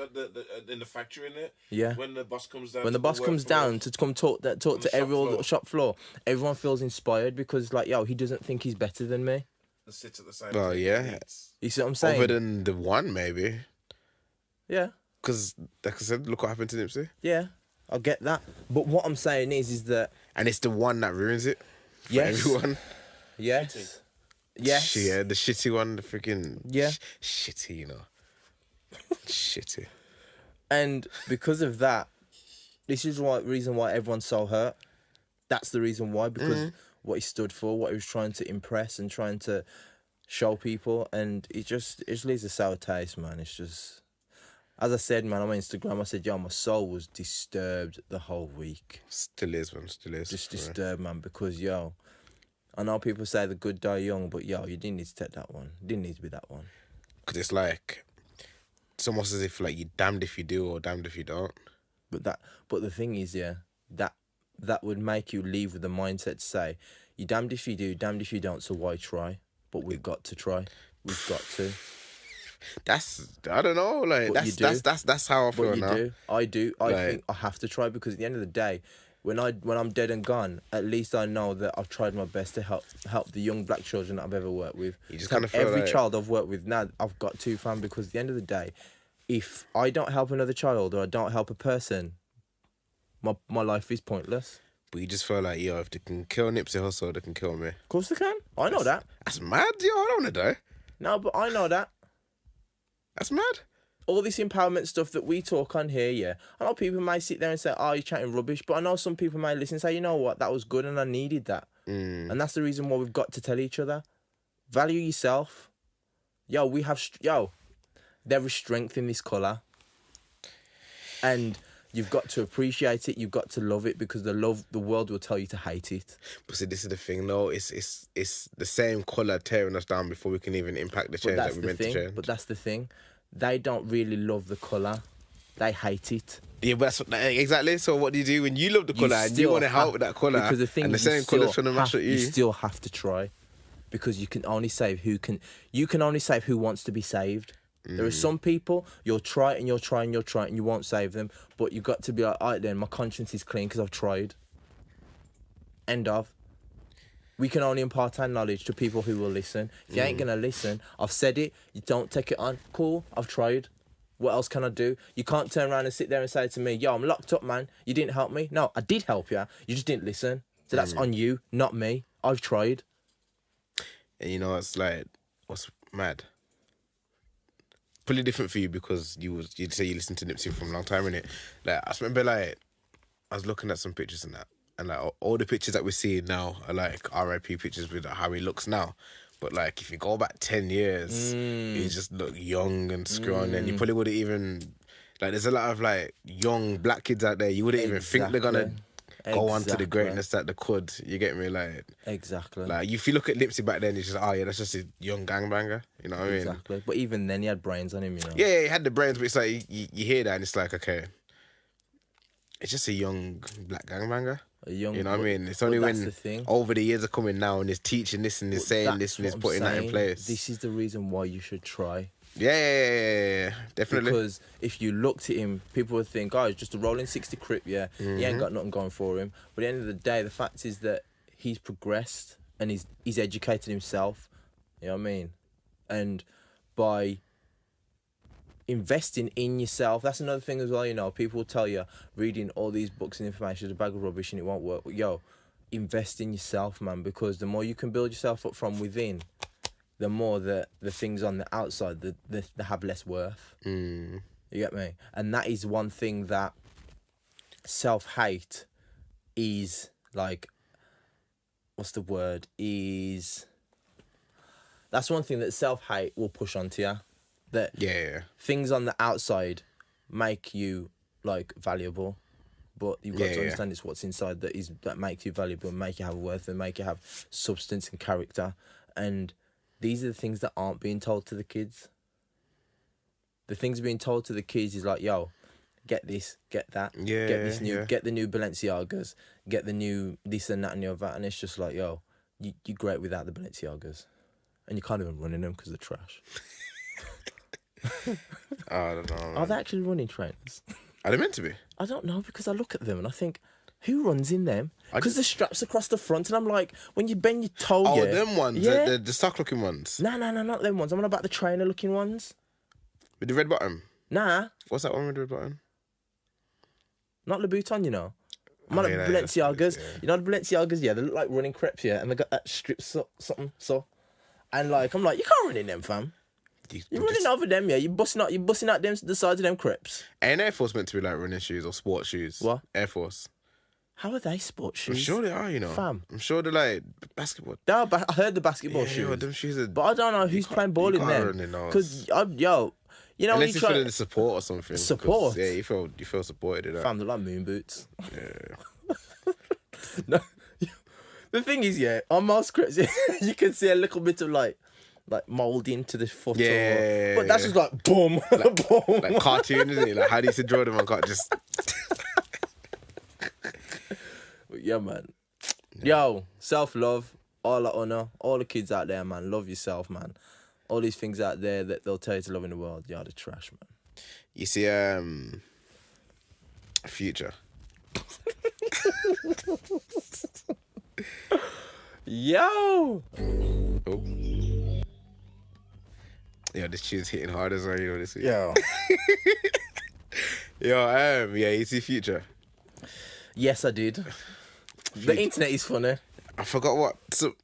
in the factory, innit? Yeah. When the boss comes down. When the boss comes down to come talk to everyone on the shop floor, everyone feels inspired because, like, yo, he doesn't think he's better than me. and sit at the same Oh, table yeah. and eat. You see what I'm saying? Other than the one, maybe. Yeah. Because, like I said, look what happened to Nipsey. Yeah. I get that. But what I'm saying is that... And it's the one that ruins it for Yes. everyone. Yes. Yes. Yeah, the shitty one, the freaking... Yeah. Shitty, you know. Shitty. And because of that, this is the reason why everyone's so hurt. That's the reason why, because what he stood for, what he was trying to impress and trying to show people, and it just leaves a sour taste, man. It's just, as I said, man, on my Instagram, I said, yo, my soul was disturbed the whole week. Still is, man. Still is. Just disturbed, man, because, yo, I know people say the good die young, but, yo, you didn't need to take that one. You didn't need to be that one. Because it's like, it's almost as if, like, you're damned if you do or damned if you don't. But the thing is, yeah, that would make you leave with the mindset to say, you're damned if you do, damned if you don't, so why try? But we've got to try. We've got to. I don't know, like, that's how I feel But you now. do. I do. I Like- think I have to try, because at the end of the day, when I'm dead and gone, at least I know that I've tried my best to help the young black children that I've ever worked with. You just kind of feel every like... child I've worked with now, I've got to, fam, because at the end of the day, if I don't help another child or I don't help a person, my life is pointless. But you just feel like, yo, if they can kill Nipsey Hussle, they can kill me. Of course they can. I know that. That's mad, yo. I don't want to die. No, but I know that. That's mad. All this empowerment stuff that we talk on here, yeah. I know people may sit there and say, oh, you're chatting rubbish. But I know some people may listen and say, you know what, that was good and I needed that. And that's the reason why we've got to tell each other. Value yourself. Yo, there is strength in this colour. And you've got to appreciate it. You've got to love it, because the world will tell you to hate it. But see, this is the thing, though. It's the same colour tearing us down before we can even impact the change that we're meant to change. But that's the thing. They don't really love the colour. They hate it. Yeah, but exactly. So what do you do when you love the colour and you want to help with that colour, because the thing and the is, same colour's trying to mash at you? You still have to try, because you can only save who wants to be saved. There are some people, you'll try and you'll try and you'll try and you won't save them, but you've got to be like, all right then, my conscience is clean because I've tried. End of. We can only impart our knowledge to people who will listen. If you ain't going to listen, I've said it, you don't take it on. Cool, I've tried. What else can I do? You can't turn around and sit there and say to me, yo, I'm locked up, man. You didn't help me. No, I did help you. You just didn't listen. So that's on you, not me. I've tried. And you know, it's like, what's mad? Probably different for you because you'd say you listened to Nipsey from a long time, innit? Like, I remember, like, I was looking at some pictures and that, and like all the pictures that we're seeing now are like RIP pictures with how he looks now. But like, if you go back 10 years, he just looked young and scrawny, and you probably wouldn't even, like, there's a lot of like young black kids out there. You wouldn't even think they're gonna go on to the greatness that they could. You get me? Like, exactly. Like, if you look at Nipsey back then, it's just, oh yeah, that's just a young gangbanger. You know what I mean? Exactly. But even then, he had brains on him, you know? Yeah, he had the brains, but it's like, you hear that and it's like, okay, it's just a young black gangbanger. You know what I mean? It's only when over the years are coming now and he's teaching this and he's saying this and he's putting that in place. This is the reason why you should try. Yeah, definitely. Because if you looked at him, people would think, oh, he's just a rolling 60 crip, yeah. He ain't got nothing going for him. But at the end of the day, the fact is that he's progressed and he's educated himself. You know what I mean? And by investing in yourself, that's another thing as well, you know. People will tell you reading all these books and information is a bag of rubbish and it won't work. But yo, invest in yourself, man, because the more you can build yourself up from within, the more the things on the outside they have less worth. You get me? And that is one thing that self-hate is like, what's the word? That's one thing that self-hate will push onto you. That things on the outside make you like valuable, but you've got to understand it's what's inside that makes you valuable and make you have worth and make you have substance and character. And these are the things that aren't being told to the kids. The things being told to the kids is like, yo, get this, get that, get this new, get the new Balenciagas, get the new this and that and the other. And it's just like, yo, you're great without the Balenciagas, and you can't even run in them because they're trash. I don't know, man. Are they actually running trainers? Are they meant to be? I don't know, because I look at them and I think, who runs in them? Because the straps across the front, and I'm like, when you bend your toe, them ones, the sock-looking ones. No, not them ones. I'm on about the trainer-looking ones. With the red bottom? Nah, What's that one with the button? not Louboutin, you know. I'm on yeah, like Balenciagas. yeah. You know the Balenciagas? Yeah, they look like running crepes, yeah, and they got that strip something, so. And like, I'm like, you can't run in them, fam. You're running over them, yeah. You're busting out them the sides of them crepes. Ain't Air Force meant to be like running shoes or sports shoes? What? Air Force. How are they sports shoes? I'm sure they are, you know. Fam. I'm sure they're like basketball. I heard the basketball Yeah, shoes. them shoes are. But I don't know who's playing ball you in can't them. run in those. Because, you know, when Unless you you try... feel the support or something. 'cause, Support? Yeah, you feel supported in that. Fam, they're like moon boots. Yeah. No, the thing is, yeah, on most crepes, you can see a little bit of like moulding to the foot. Yeah. But that's just like boom, boom. Like cartoon, isn't it? Like how do you used to draw them on cartoon? Just Yeah, man. Yo, self-love, all the honour, all the kids out there, man. Love yourself, man. All these things out there that they'll tell you to love in the world, you're the trash, man. you see, Future. Yo! Oh. Yeah, this tune's hitting hard as well, you know this week. Yo. Yo, yeah, you see Future. Yes, I did. The internet is funny. I forgot what. So,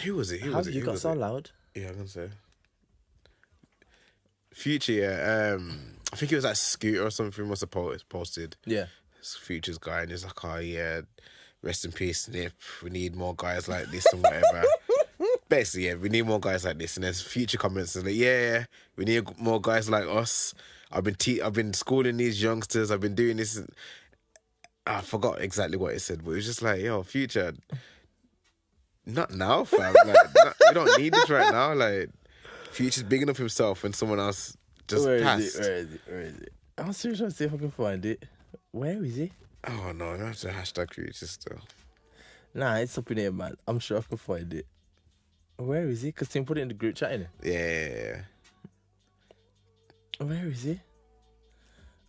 who was it? How you got so loud? Yeah, I'm gonna say. Future, yeah. I think it was like Scooter or something must have posted. Yeah. Future's guy, and he's like, oh yeah, rest in peace, Nip. We need more guys like this and whatever. Basically, yeah, we need more guys like this. And there's Future comments and like, yeah, we need more guys like us. I've been schooling these youngsters. I've been doing this. I forgot exactly what it said, but it was just like, yo, Future, not now, fam. Like, we don't need this right now. Like, Future's bigging up himself when someone else just passed. Where is it? I'm seriously trying to see if I can find it. Where is it? Oh no, that's the hashtag Future still. Nah, it's up in here, man. I'm sure I can find it. Where is it? Because Tim put it in the group chat, innit? Yeah. Where is it?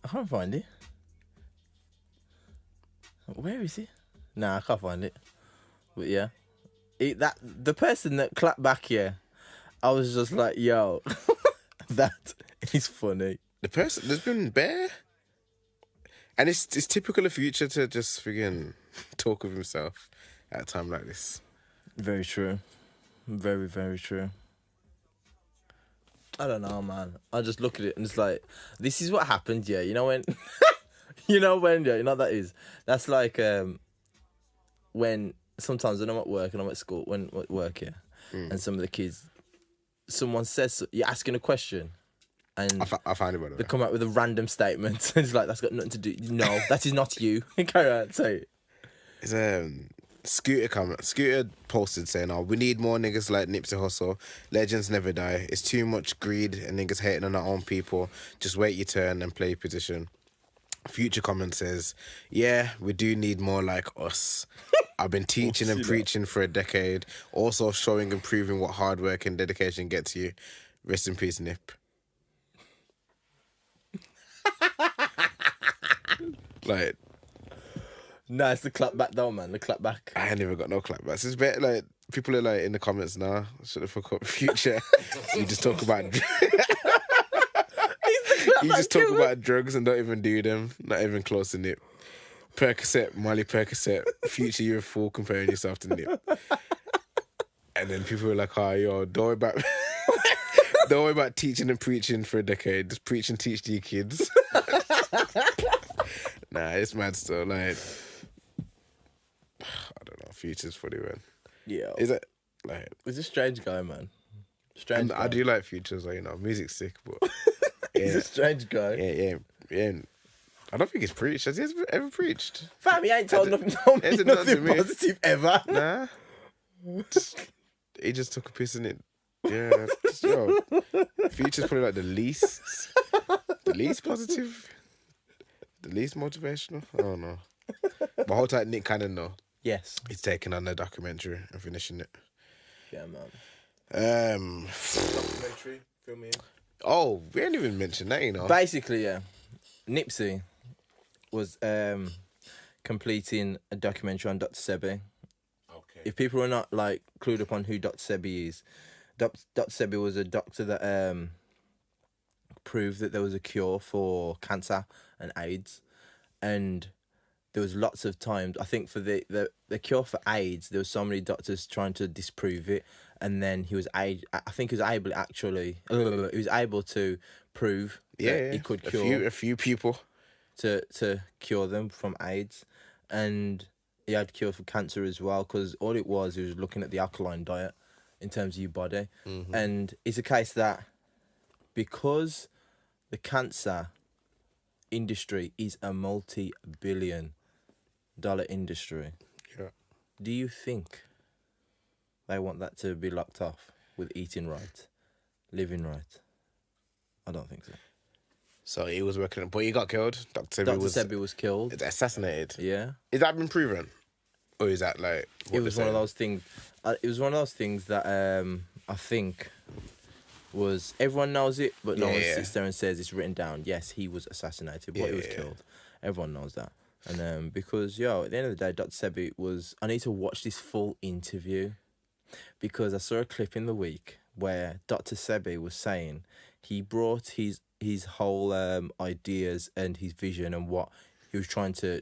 I can't find it. Where is it? Nah, I can't find it. But yeah. The person that clapped back here, I was just like, yo, that is funny. The person, there's been bare. And it's typical of Future to just friggin' talk of himself at a time like this. Very true. Very, very true. I don't know, man. I just look at it and it's like, this is what happened, yeah. You know when... yeah, you know what that is? That's like when sometimes when I'm at work and I'm at school, when I'm at work, yeah, and some of the kids, someone says, you're asking a question, and I find it, by the way. they come out with a random statement. It's like, that's got nothing to do. No, that is not you. Carry on, say it. It's Scooter posted saying, "Oh, we need more niggas like Nipsey Hussle. Legends never die. It's too much greed and niggas hating on our own people. Just wait your turn and play your position." Future comment says, "Yeah, we do need more like us. I've been teaching and preaching for a decade, also showing and proving what hard work and dedication gets you. Rest in peace, Nip." Like, Nah, it's the clap back though, man. The clap back. I ain't even got no clapbacks. It's better, like, people are like in the comments now, shut the fuck up, Future. You just talk about you just talk about drugs and don't even do them. Not even close to Nip. Percocet, Molly Percocet. Future, you're a fool comparing yourself to Nip. And then people were like, oh, yo, don't worry about teaching and preaching for a decade. Just preach and teach to your kids. Nah, it's mad still. Like, I don't know. Future's funny, man. Yeah. Is it like? He's a strange guy, man. Strange. I do like Futures, like, you know, music's sick, but He's a strange guy. yeah. I don't think he's preached. Has he ever preached? Fam, he ain't told nothing positive ever. Nah. He just took a piss in it. Yeah. Yo, Future's probably like the least positive, the least motivational. I don't know. But hold tight, Nick kind of know. Yes. He's taking on the documentary and finishing it. Yeah, man. Documentary, film in. Oh, we ain't even mentioned that, you know. Basically, yeah. Nipsey was completing a documentary on Dr. Sebi. Okay. If people are not like clued up on who Dr. Sebi is, Dr. Sebi was a doctor that prove that there was a cure for cancer and AIDS, and there was lots of times. I think for the cure for AIDS, there was so many doctors trying to disprove it, and then he was able to prove that he could cure a few people to cure them from AIDS, and he had cure for cancer as well, because all it was, he was looking at the alkaline diet in terms of your body. And it's a case that because the cancer industry is a multi-billion-dollar industry, do you think they want that to be locked off with eating right, living right? I don't think so. So he was working, but he got killed. Dr. Sebi was killed. Assassinated. Yeah. Is that been proven? Or is that like... It was one of those things. It was one of those things that I think was... Everyone knows it, but no one sits there and says it's written down. Yes, he was assassinated, but he was killed. Everyone knows that. And because, at the end of the day, Dr. Sebi was... I need to watch this full interview, because I saw a clip in the week where Dr. Sebi was saying he brought his whole ideas and his vision and what he was trying to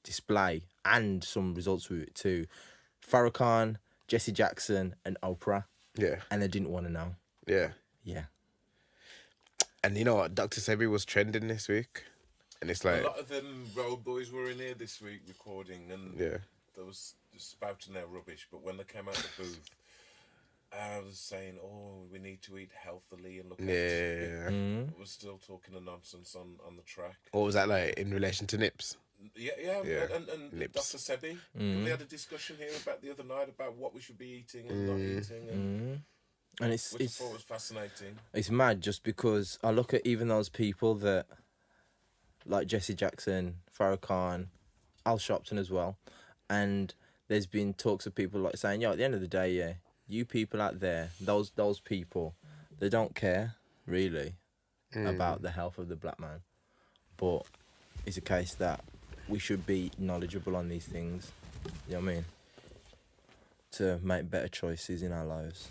display, and some results with it to Farrakhan, Jesse Jackson, and Oprah. Yeah. And they didn't want to know. Yeah. Yeah. And you know what? Dr. Sebi was trending this week. And it's like... A lot of them road boys were in here this week recording, and they was just spouting their rubbish. But when they came out the booth, I was saying, we need to eat healthily and look after it. We're still talking the nonsense on the track. What was that like in relation to Nips? Yeah. And Nips. Dr. Sebi. We had a discussion here about the other night about what we should be eating and not eating. And which I thought was fascinating. It's mad, just because I look at even those people that, like Jesse Jackson, Farrakhan, Al Sharpton as well, and there's been talks of people like saying, at the end of the day, you people out there, those people, they don't care, really, about the health of the black man. But it's a case that we should be knowledgeable on these things, you know what I mean? To make better choices in our lives.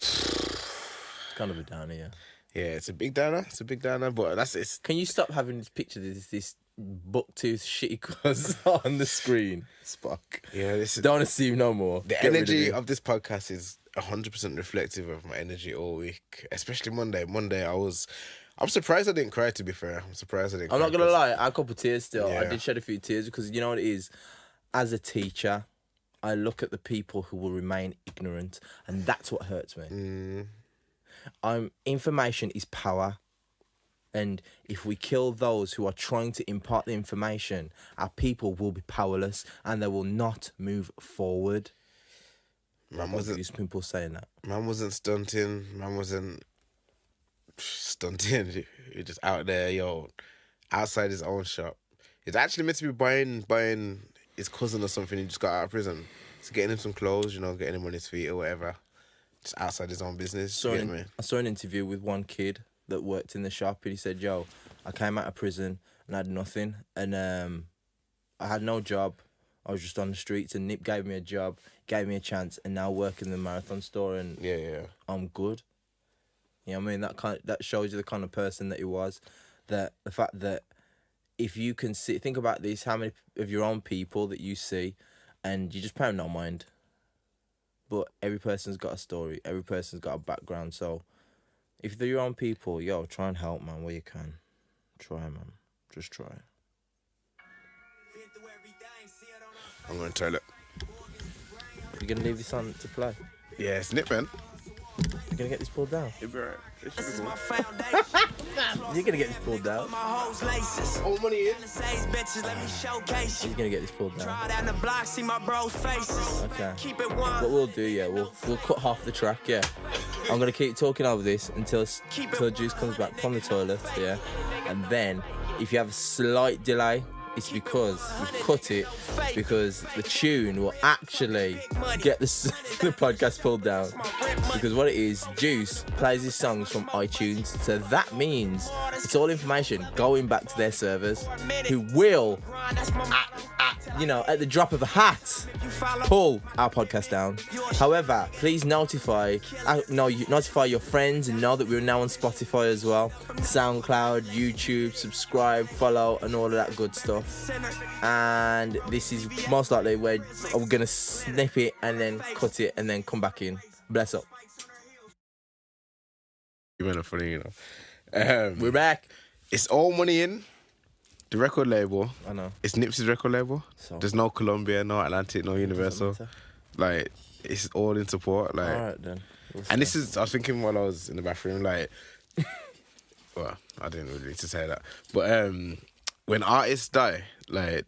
It's kind of a downer, yeah. Yeah, it's a big downer. But that's it. Can you stop having this picture, this buck-tooth shitty cuz on the screen, Spock? Yeah, this is... Don't assume no more. The energy of this podcast is 100% reflective of my energy all week, especially Monday. I'm surprised I didn't cry, to be fair. I'm not going to lie, I had a couple of tears still. Yeah. I did shed a few tears because, you know what it is? As a teacher, I look at the people who will remain ignorant, and that's what hurts me. Information is power. And if we kill those who are trying to impart the information, our people will be powerless and they will not move forward. Man wasn't these people saying that. Man wasn't stunting. You're just out there, outside his own shop. He's actually meant to be buying his cousin or something. He just got out of prison. So getting him some clothes, getting him on his feet or whatever. Just outside his own business. I saw an interview with one kid that worked in the shop, and he said, I came out of prison and I had nothing, and I had no job. I was just on the streets, and Nip gave me a job, gave me a chance, and now work in the marathon store, and I'm good. You know what I mean? That shows you the kind of person that he was. That the fact that if you can think about this, how many of your own people that you see, and you just pay them no mind. But every person's got a story. Every person's got a background. So if they're your own people, try and help, man, where you can. Try, man. Just try. I'm going to toilet. You going to leave this on to play? Yeah, it's Nip, man. You're going to get this pulled down? It'll be right. You're going to get this pulled down? Oh, money in. You're going to get this pulled down? Okay. What we'll do, we'll cut half the track, I'm going to keep talking over this until Juice comes back from the toilet, and then if you have a slight delay, it's because we've cut it because the tune will actually get the podcast pulled down. Because what it is, Juice plays his songs from iTunes, so that means it's all information going back to their servers, who will, at the drop of a hat, pull our podcast down. However, please notify your friends and know that we're now on Spotify as well, SoundCloud, YouTube, subscribe, follow, and all of that good stuff. And this is most likely where I'm gonna snip it and then cut it and then come back in. Bless up. You meant funny, you know. We're back. It's all money in the record label. I know. It's Nipsey's record label. So. There's no Columbia, no Atlantic, no Universal. Like, it's all in support. Like, all right then. And this is, I was thinking while I was in the bathroom, like, well, I didn't really need to say that, but when artists die, like,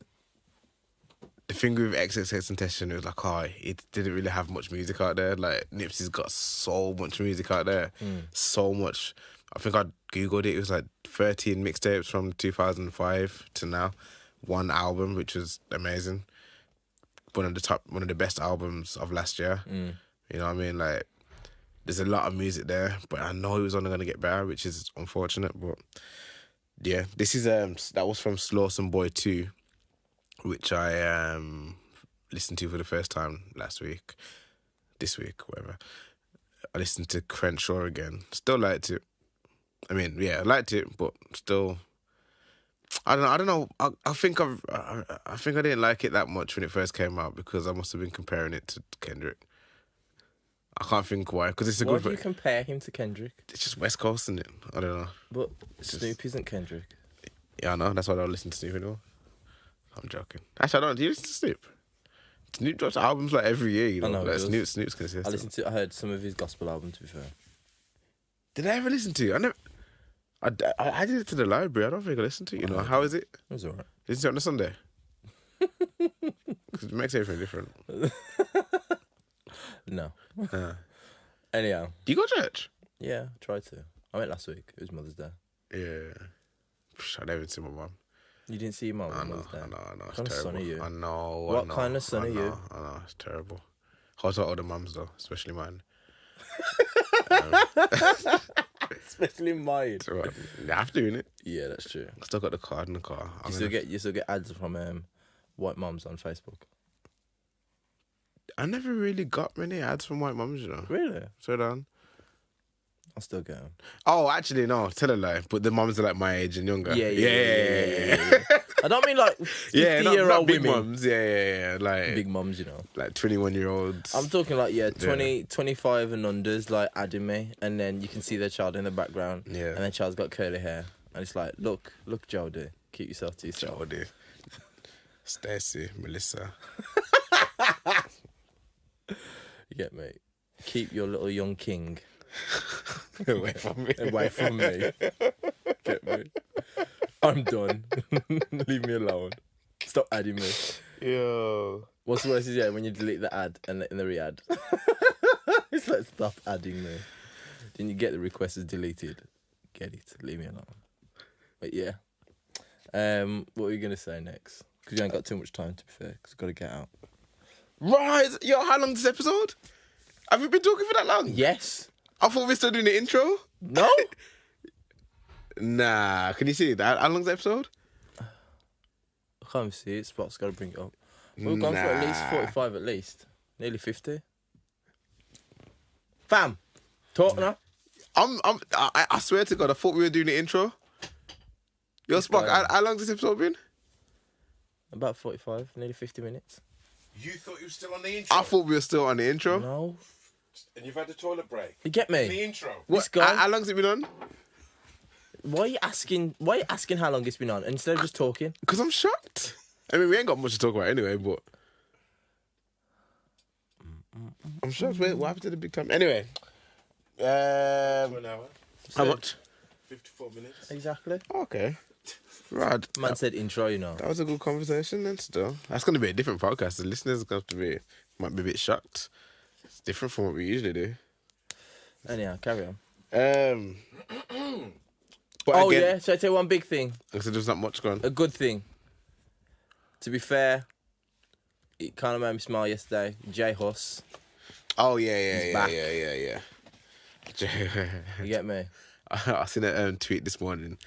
the thing with XXX and Tession, it was like, oh, it didn't really have much music out there. Like, Nipsey's got so much music out there. So much. I think I Googled it. It was like 13 mixtapes from 2005 to now. One album, which was amazing. One of the best albums of last year. You know what I mean? Like, there's a lot of music there, but I know it was only going to get better, which is unfortunate. But yeah, this is that was from Slawson Boy 2. Which I listened to for the first time this week, whatever. I listened to Crenshaw again. Still liked it. I mean, yeah, I liked it, but still, I don't know. I think I didn't like it that much when it first came out because I must have been comparing it to Kendrick. I can't think why, because it's a good. Why do you compare him to Kendrick? It's just West Coast, isn't it? I don't know. But Snoop isn't Kendrick. Yeah, I know. That's why I don't listen to Snoop anymore. I'm joking. Actually, I don't. Do you listen to Snoop? Snoop drops albums like every year, you know. I know like Snoop's consistent. I heard some of his gospel album, to be fair. Did I ever listen to it? I did it to the library. I don't think I listened to it, you know. How is it? It was alright. Listen to it on a Sunday? Because it makes everything different. No. Anyhow. Do you go to church? Yeah, I tried to. I went last week. It was Mother's Day. Yeah. I never even see my mum. You didn't see your mum on Mother's Day? I know. What it's kind of terrible. son are you? I know. What kind of son are you? I know, it's terrible. How's other mums though, especially mine. Especially mine. Right. You have to, innit? Yeah, that's true. I still got the card in the car. You still get ads from white mums on Facebook. I never really got many ads from white mums, you know. Really? Straight on. I'll still get them. Oh, actually, no. Tell a lie. But the mums are like my age and younger. Yeah. I don't mean like 50-year-old big women. mums. Yeah. Like big mums, you know. Like 21-year-olds. I'm talking like 25 and unders, like adding me, and then you can see their child in the background. Yeah. And their child's got curly hair, and it's like, look, Jodie, keep yourself to yourself. Jodie, Stacey, Melissa. You get me? Keep your little young king away from me. Away from me. Get me? I'm done. Leave me alone. Stop adding me. Yo. What's worse is when you delete the ad and in the re-ad. It's like, stop adding me. Then you get the request is deleted. Get it. Leave me alone. But yeah. What were you going to say next? Because you ain't got too much time, to be fair, because we've got to get out. Right. Yo, how long is this episode? Have we been talking for that long? Yes. I thought we were still doing the intro. No. Nah. Can you see that? How long's the episode? I can't even see it. Spot's got to bring it up. We've gone for at least 45 at least. Nearly 50. Fam. Talk now. I swear to God, I thought we were doing the intro. Yo, Spock, how long's this episode been? About 45, nearly 50 minutes. You thought you were still on the intro? I thought we were still on the intro. No. And you've had a toilet break? You get me? In the intro? This guy. How long's it been on? Why are you asking how long it's been on instead of just talking? Because I'm shocked. I mean, we ain't got much to talk about anyway, but... I'm shocked. Wait, what happened to the big time? Anyway. 1 hour. How much? 54 minutes. Exactly. Okay. Right. Man said intro, you know. That was a good conversation then still. That's going to be a different podcast. The listeners are going to might be a bit shocked. It's different from what we usually do. Anyhow, carry on. But again, yeah, should I tell you one big thing? So there's not much going. A good thing. To be fair, it kind of made me smile yesterday. Jay Huss. Oh, yeah. back. Yeah. You get me? I seen a tweet this morning.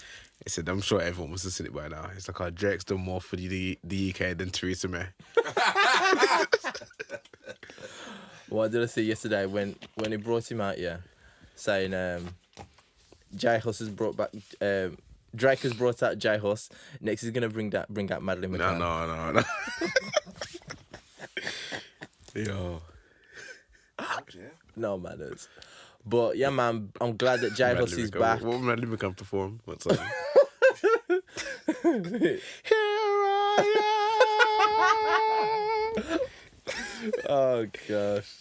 It said, I'm sure everyone must have seen it by now. It's like, Drake's done more for the UK than Theresa May. What did I see yesterday when he brought him out? Yeah, saying J Hus has brought back. Drake has brought out J Hus. Next, he's gonna bring out Madeline McCann. No. Yo. No manners. But yeah, man, I'm glad that J Hus is back. What Madeline McCann perform? What's up? Here I am. Oh gosh.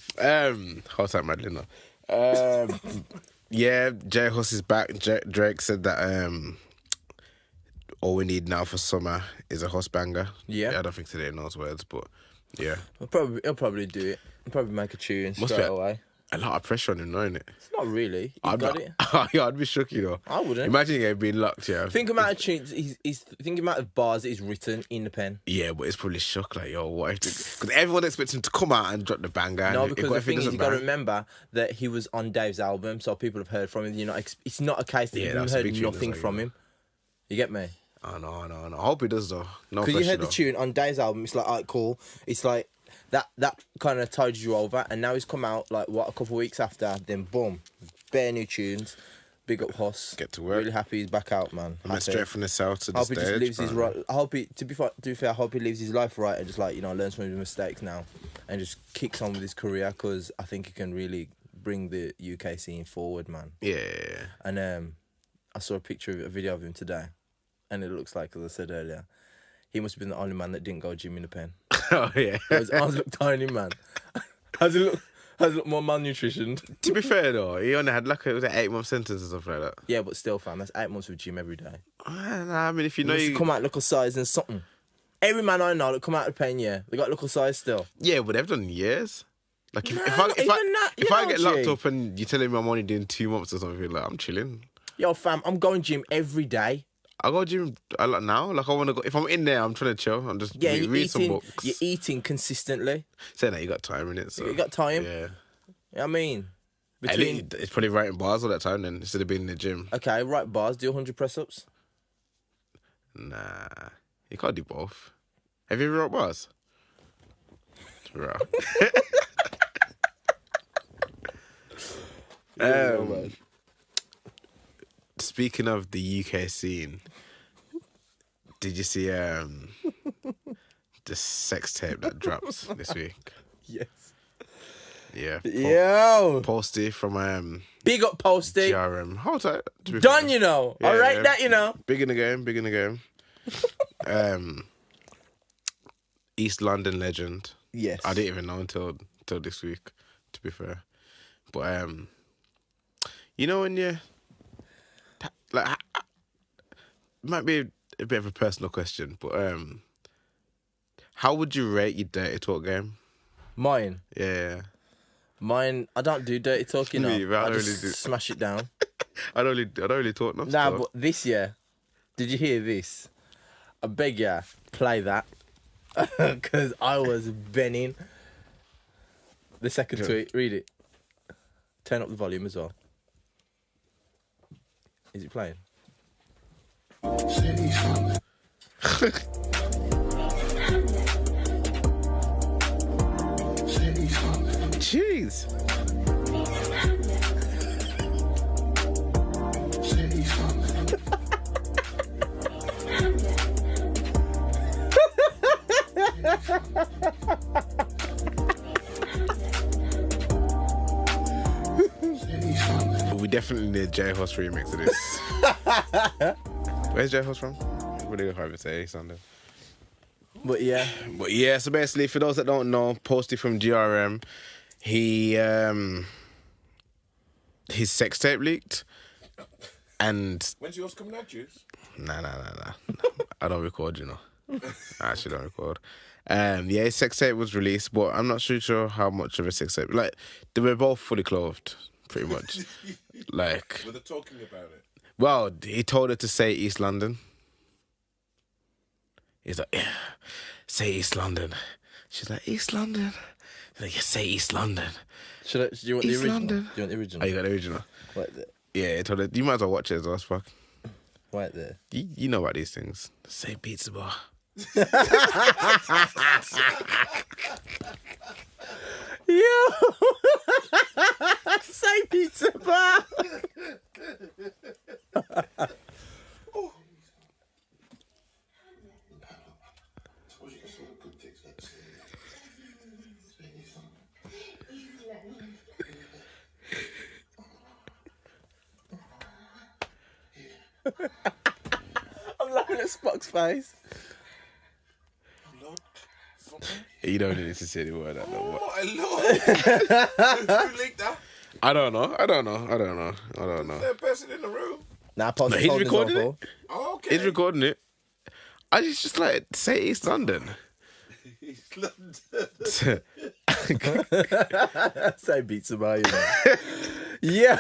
Hold tight, Madeline. Yeah, J Hus is back. Drake said that all we need now for summer is a Hus banger. Yeah. I don't think today knows words, but yeah. He'll probably do it. He'll probably make a tune straight away. A lot of pressure on him knowing it. It's not really. He's got it. Yeah, I'd be shook, you know. I wouldn't. Imagine him being locked, yeah. Think amount of tunes. Think amount of bars that he's written in the pen. Yeah, but it's probably shook. Like, yo, what if? Because everyone expects him to come out and drop the banger. No, and because what the if he thing is, doesn't you got to bang? remember that he was on Dave's album, so people have heard from him. It's not a case that you've that's a heard big tune, nothing that's from like, him. You get me? I know. I hope he does though. No Because pressure. you heard the though. tune on Dave's album, it's like, alright, cool. It's like that kind of tides you over, and now he's come out like a couple of weeks after, then boom, bare new tunes. Big up Hus. Get to work. Really happy he's back out, man. I went straight from the south to the I hope he just stage. lives his man. right. I hope he, to be fair, I hope he lives his life right and just learns from his mistakes now, and just kicks on with his career, because I think he can really bring the UK scene forward, man. Yeah. And I saw a video of him today, and it looks like, as I said earlier, he must have been the only man that didn't go gym in the pen. Oh yeah. His arms look tiny, man. Has he look more malnutritioned? To be fair though, he only had like it was an 8-month sentence or something like that. Yeah, but still, fam, that's 8 months of gym every day. I mean, if you know He you must come out local size and something. Every man I know that come out of the pen, yeah, they got local size still. yeah, but they've done years. Like Not even that, if you I know, get locked G. up and you're telling me I'm only doing 2 months or something, like I'm chilling. Yo, fam, I'm going gym every day. I go gym a lot now. Like I want to go. If I'm in there, I'm trying to chill. I'm just Yeah, read some books. you're eating consistently. Saying that you got time in it. So You got time. Yeah. You know what I mean? It's probably writing bars all that time then instead of being in the gym. Okay, right bars, do 100 press-ups. Nah, you can't do both. Have you ever wrote bars? Bro. Speaking of the UK scene, did you see the sex tape that dropped this week? Yes. Yeah. Yo! Posty from Big up, Posty. GRM. Hold tight. to be Done, fair. you know. Yeah, All right, yeah. that, you know. Big in the game. East London legend. Yes. I didn't even know until this week, to be fair. But you know when you like, might be a bit of a personal question, but how would you rate your dirty talk game? Mine. Yeah. Mine, I don't do dirty talk, you know. Me, but I I don't just really do. smash it down. I don't really talk enough. Nah, so. but this year, did you hear this? I beg ya, play that. Because I was benning. The second tweet, read it. Turn up the volume as well. Is it playing? Jeez. We definitely need a J Hus remix of this. Where's J Hus from? What do you have to say, Sunday? But yeah, But yeah, so basically, for those that don't know, Posty from GRM, his sex tape leaked, and When's yours coming out, Juice? nah. I don't record, you know. I actually don't record. Yeah, his sex tape was released, but I'm not sure how much of a sex tape. Like, they were both fully clothed, pretty much. Like, Were they talking about it? well, he told her to say East London. He's like, yeah, say East London. She's like, East London. He's like, yeah, say East London. do you want East the original? London. Do you want the original? Oh, you got the original? Like the, Yeah, you might as well watch it as well, fuck. Right there. You know about these things. Say pizza bar. Yo! Say pizza bar! I'm laughing at Spock's face. You don't need to say the word. Oh, my lord. Who leaked that? I don't know. Third person in the room. Nah, no, he's recording it. Oh, okay. He's recording it. I just like say East London. East London. Say pizza bar, you know. Yeah.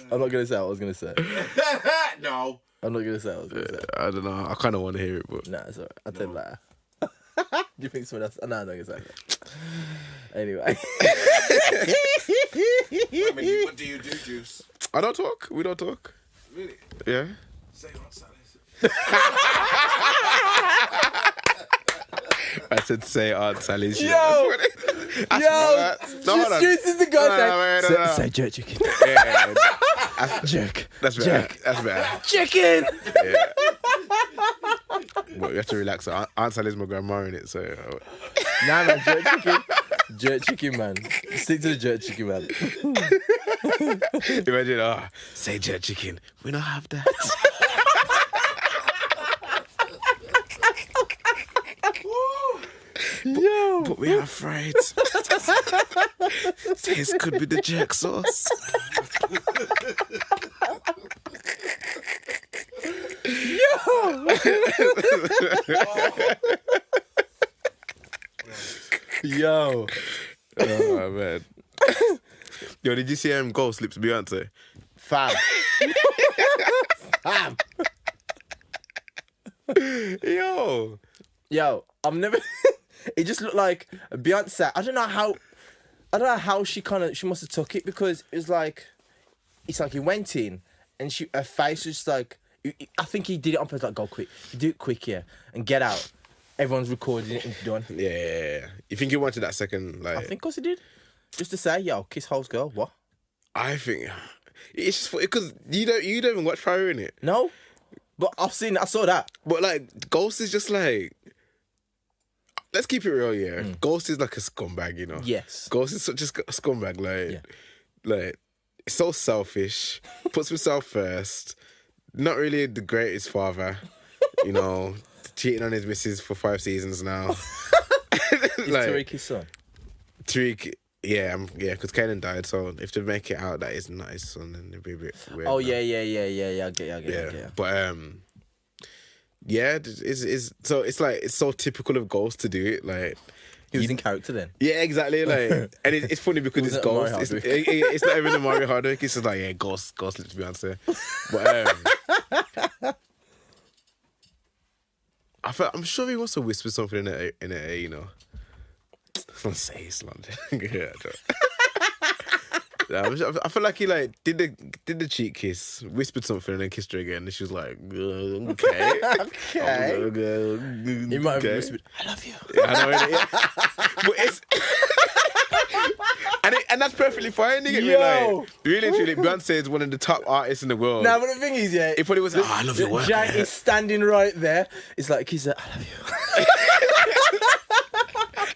I'm not gonna say what I was gonna say. No. I'm not gonna say what I was gonna say. I don't know. I kind of want to hear it, but Nah, it's alright. I'll tell you later. Do you think someone else? No, I'm not gonna say that. Anyway. I mean, what do you do, Juice? I don't talk. We don't talk. Really? Yeah. Say on Saturdays. I said say Aunt Sally's. Yo! No, Juice is the guy no. say jerk chicken. Yeah. Jerk. That's better. Jerk. That's better. Chicken! Yeah. But we have to relax. Aunt Sally's my grandma in it, so. Nah, man, jerk chicken. Jerk chicken, man. Stick to the jerk chicken, man. Imagine, say jerk chicken. We don't have that. Yo! But we have fries. This could be the jerk sauce. Yo! Oh, man. Yo, did you see Ghost Lips Beyonce? Fam. Fam. Yo, I've never. It just looked like Beyonce. I don't know how she must have took it, because it's like he went in and her face was just like. I think he did it on purpose, like, go quick. You do it quick here and get out. Everyone's recording it and done. yeah. You think he wanted that second, like? I think, of course, he did. Just to say, yo, kiss hoes girl. What? I think it's just because you don't even watch Fire in it. No, but I saw that. But like Ghost is just like, let's keep it real, yeah. Ghost is like a scumbag, you know. Yes. Ghost is such a scumbag, like so selfish, puts himself first. Not really the greatest father, you know. Cheating on his missus for 5 seasons now. Is Tariq his son? Tariq, yeah, because Kanan died, so if they make it out that it's not his son, then it'd be a bit weird. Oh, yeah, I get it. But, yeah, it's so typical of Ghost to do it, like... He was in character then. Yeah, exactly, like... And it's funny because it's Ghost. It's not even Omari Hardwick, it's just like, yeah, Ghost Lips Beyonce. But, I'm sure he wants to whisper something in a you know. I'll say it's London. I feel like he like did the cheek kiss, whispered something, and then kissed her again. And she was like, okay, okay. He might have whispered, "I love you." Yeah, I know, yeah. But it's and that's perfectly fine. You get me? Like, really, truly, Beyonce is one of the top artists in the world. Nah, but the thing is, yeah, it probably was. I love your work. Jack is standing right there. It's like he's like, "I love you."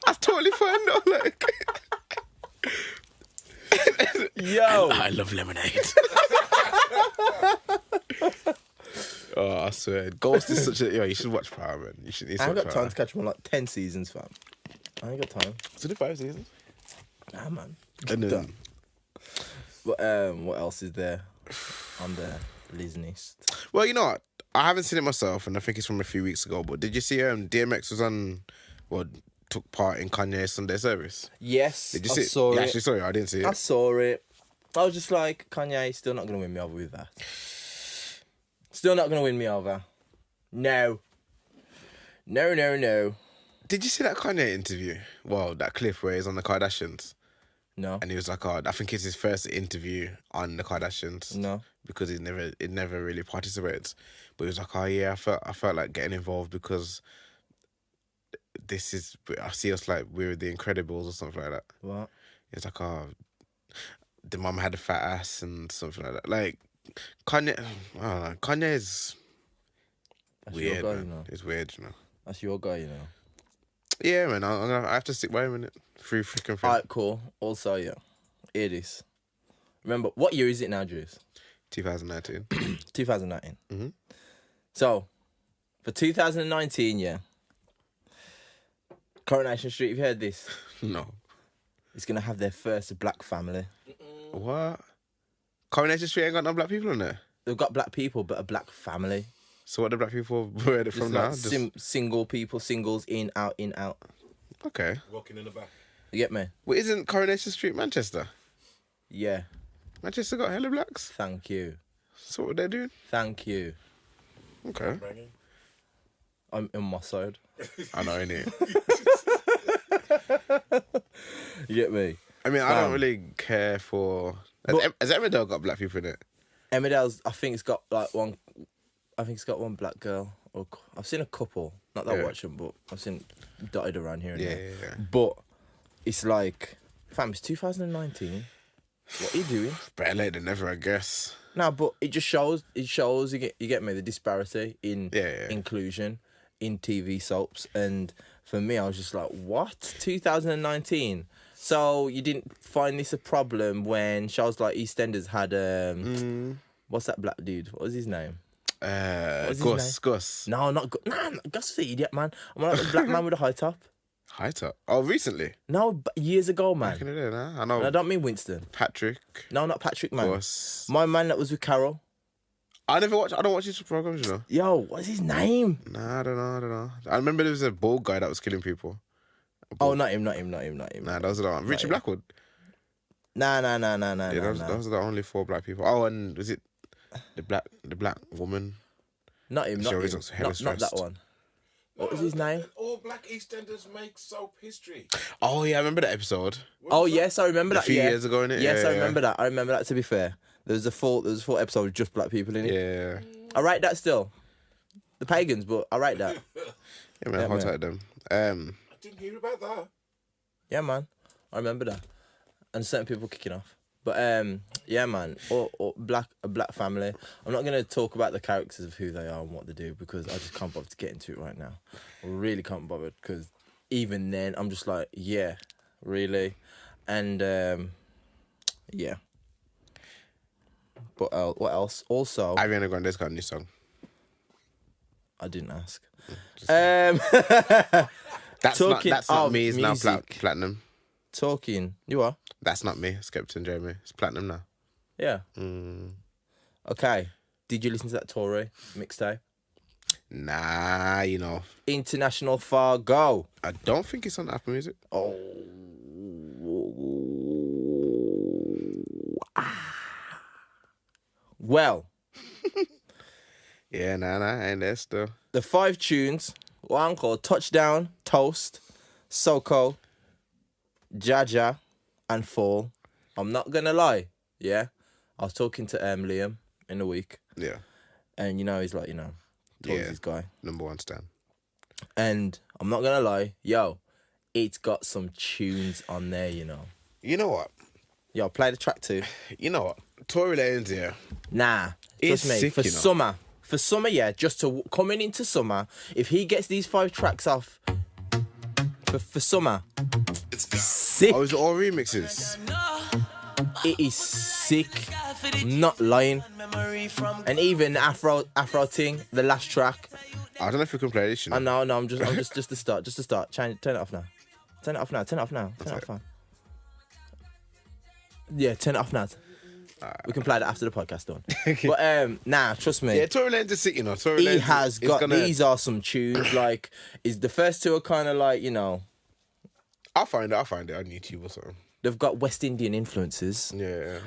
That's totally fine, though. Like, yo, I love lemonade. Oh, I swear, Ghost is such a you should watch Power, man. You should. I ain't got time to catch him on like 10 seasons, fam. I ain't got time. So the 5 seasons. Nah, man. And then, what else is there on the Liznist? Well, you know what? I haven't seen it myself, and I think it's from a few weeks ago. But did you see DMX was on? Well, took part in Kanye's Sunday service. Yes, Did you see it? saw You it. actually saw it. I didn't see it. I saw it. I was just like, Kanye still not gonna win me over with that. Still not gonna win me over. No. Did you see that Kanye interview? Well, that clip where he's on the Kardashians. No. And he was like, "Oh, I think it's his first interview on the Kardashians." No. Because it never really participates. But he was like, "Oh yeah, I felt like getting involved because I see us like we're the Incredibles or something like that." What? It's like, "Oh, the mum had a fat ass and something like that." Like Kanye, I don't know. Kanye is That's weird, your guy, man. you know. It's weird, you know. That's your guy, you know. Yeah, man. I have to stick by him in it. Free freaking thing. Alright, cool. Also, yeah. Hear this. Remember, what year is it now, Juice? 2019. 2019. Mm-hmm. So, for 2019, yeah. Coronation Street, have you heard this? No. It's going to have their first black family. What? Coronation Street ain't got no black people on there. They've got black people, but a black family. So what the black people where they from Just now? like single people, singles, in, out, in, out. Okay. Walking in the back. You get me? Well, isn't Coronation Street Manchester? Yeah. Manchester got hella blacks. Thank you. So what they're doing? Thank you. Okay. Banging. I'm on my side. I know, innit? You get me? I mean, I don't really care for... Has Emmerdale got black people in it? Emmerdale's, I think it's got like one. I think it's got one black girl. I've seen a couple. Not that I watch them, but I've seen dotted around here and there. Yeah. But it's like, fam, it's 2019. What are you doing? Better late than never, I guess. No, but it just shows. It shows. You get me, the disparity in Yeah. inclusion in TV soaps. And for me, I was just like, what? 2019. So you didn't find this a problem when shows like EastEnders had what's that black dude? What was his name? Gus. No, not Gus. Nah, Gus was an idiot, man. I'm like the black man with a high top. High top. Oh, recently? No, but years ago, man. Back in the day, nah? I know. And I don't mean Winston. Patrick. No, not Patrick, man. Gus. My man that was with Carol. I don't watch his programs, you know. Yo, what's his name? Nah, I don't know. I remember there was a bald guy that was killing people. Oh, not him. Nah, that was the one. Richie Blackwood. Nah. Yeah, those are the only 4 black people. Oh, and was it the black woman? Not him. Not always him. looks hella Not that stressed. one. What was his name? All black EastEnders make soap history. Oh yeah, I remember that episode. Oh yes, I remember that. A few yeah. years ago, innit? Yes, Yeah, I remember that. I remember that. To be fair, there was a full episode with just black people in it. Yeah. I write that still. The pagans, but I write that. Yeah, man, hold tight them. I didn't hear about that. Yeah, man. I remember that. And certain people kicking off. But yeah, man. Or a black family. I'm not gonna talk about the characters of who they are and what they do because I just can't bother to get into it right now. I really can't bother because even then I'm just like, yeah, really, and yeah. But what else? Also, Ariana Grande's got a new song. I didn't ask. That's Talking not of me. It's now music. platinum. Talking, you are? That's not me. Skepta and Jeremy. It's platinum now. Yeah. Okay. Did you listen to that Tory mixtape? Nah, you know. International Fargo. I don't think it's on Apple Music. Oh. Well, Yeah, nah, ain't there still. the 5 tunes, one called Touchdown, Toast, Soko, Jaja, and Fall. I'm not gonna lie, yeah. I was talking to Liam in the week, Yeah. and he's like, told this guy. Number 1 stand. And I'm not gonna lie, yo, it's got some tunes on there, You know what? Yo, play the track too. You know what? Tory Lanez here. Nah, It's trust me. sick, For you know. summer. For summer, yeah, just to coming into summer, if he gets these 5 tracks off for summer, sick. Oh, is it all remixes? It is sick. Not lying. And even Afro thing, the last track. I don't know if we can play this, you know. No, I'm just to start. Just to start. Turn it off now. Turn it off now. Yeah, turn it off now. We can play that after the podcast done. But nah, trust me. Yeah, Tory Lanez is sick, you know. Tory He Lanez has is got gonna... these are some tunes. Like, is the first 2 are kind of like I'll find it on YouTube or something. they've got West Indian influences. Yeah.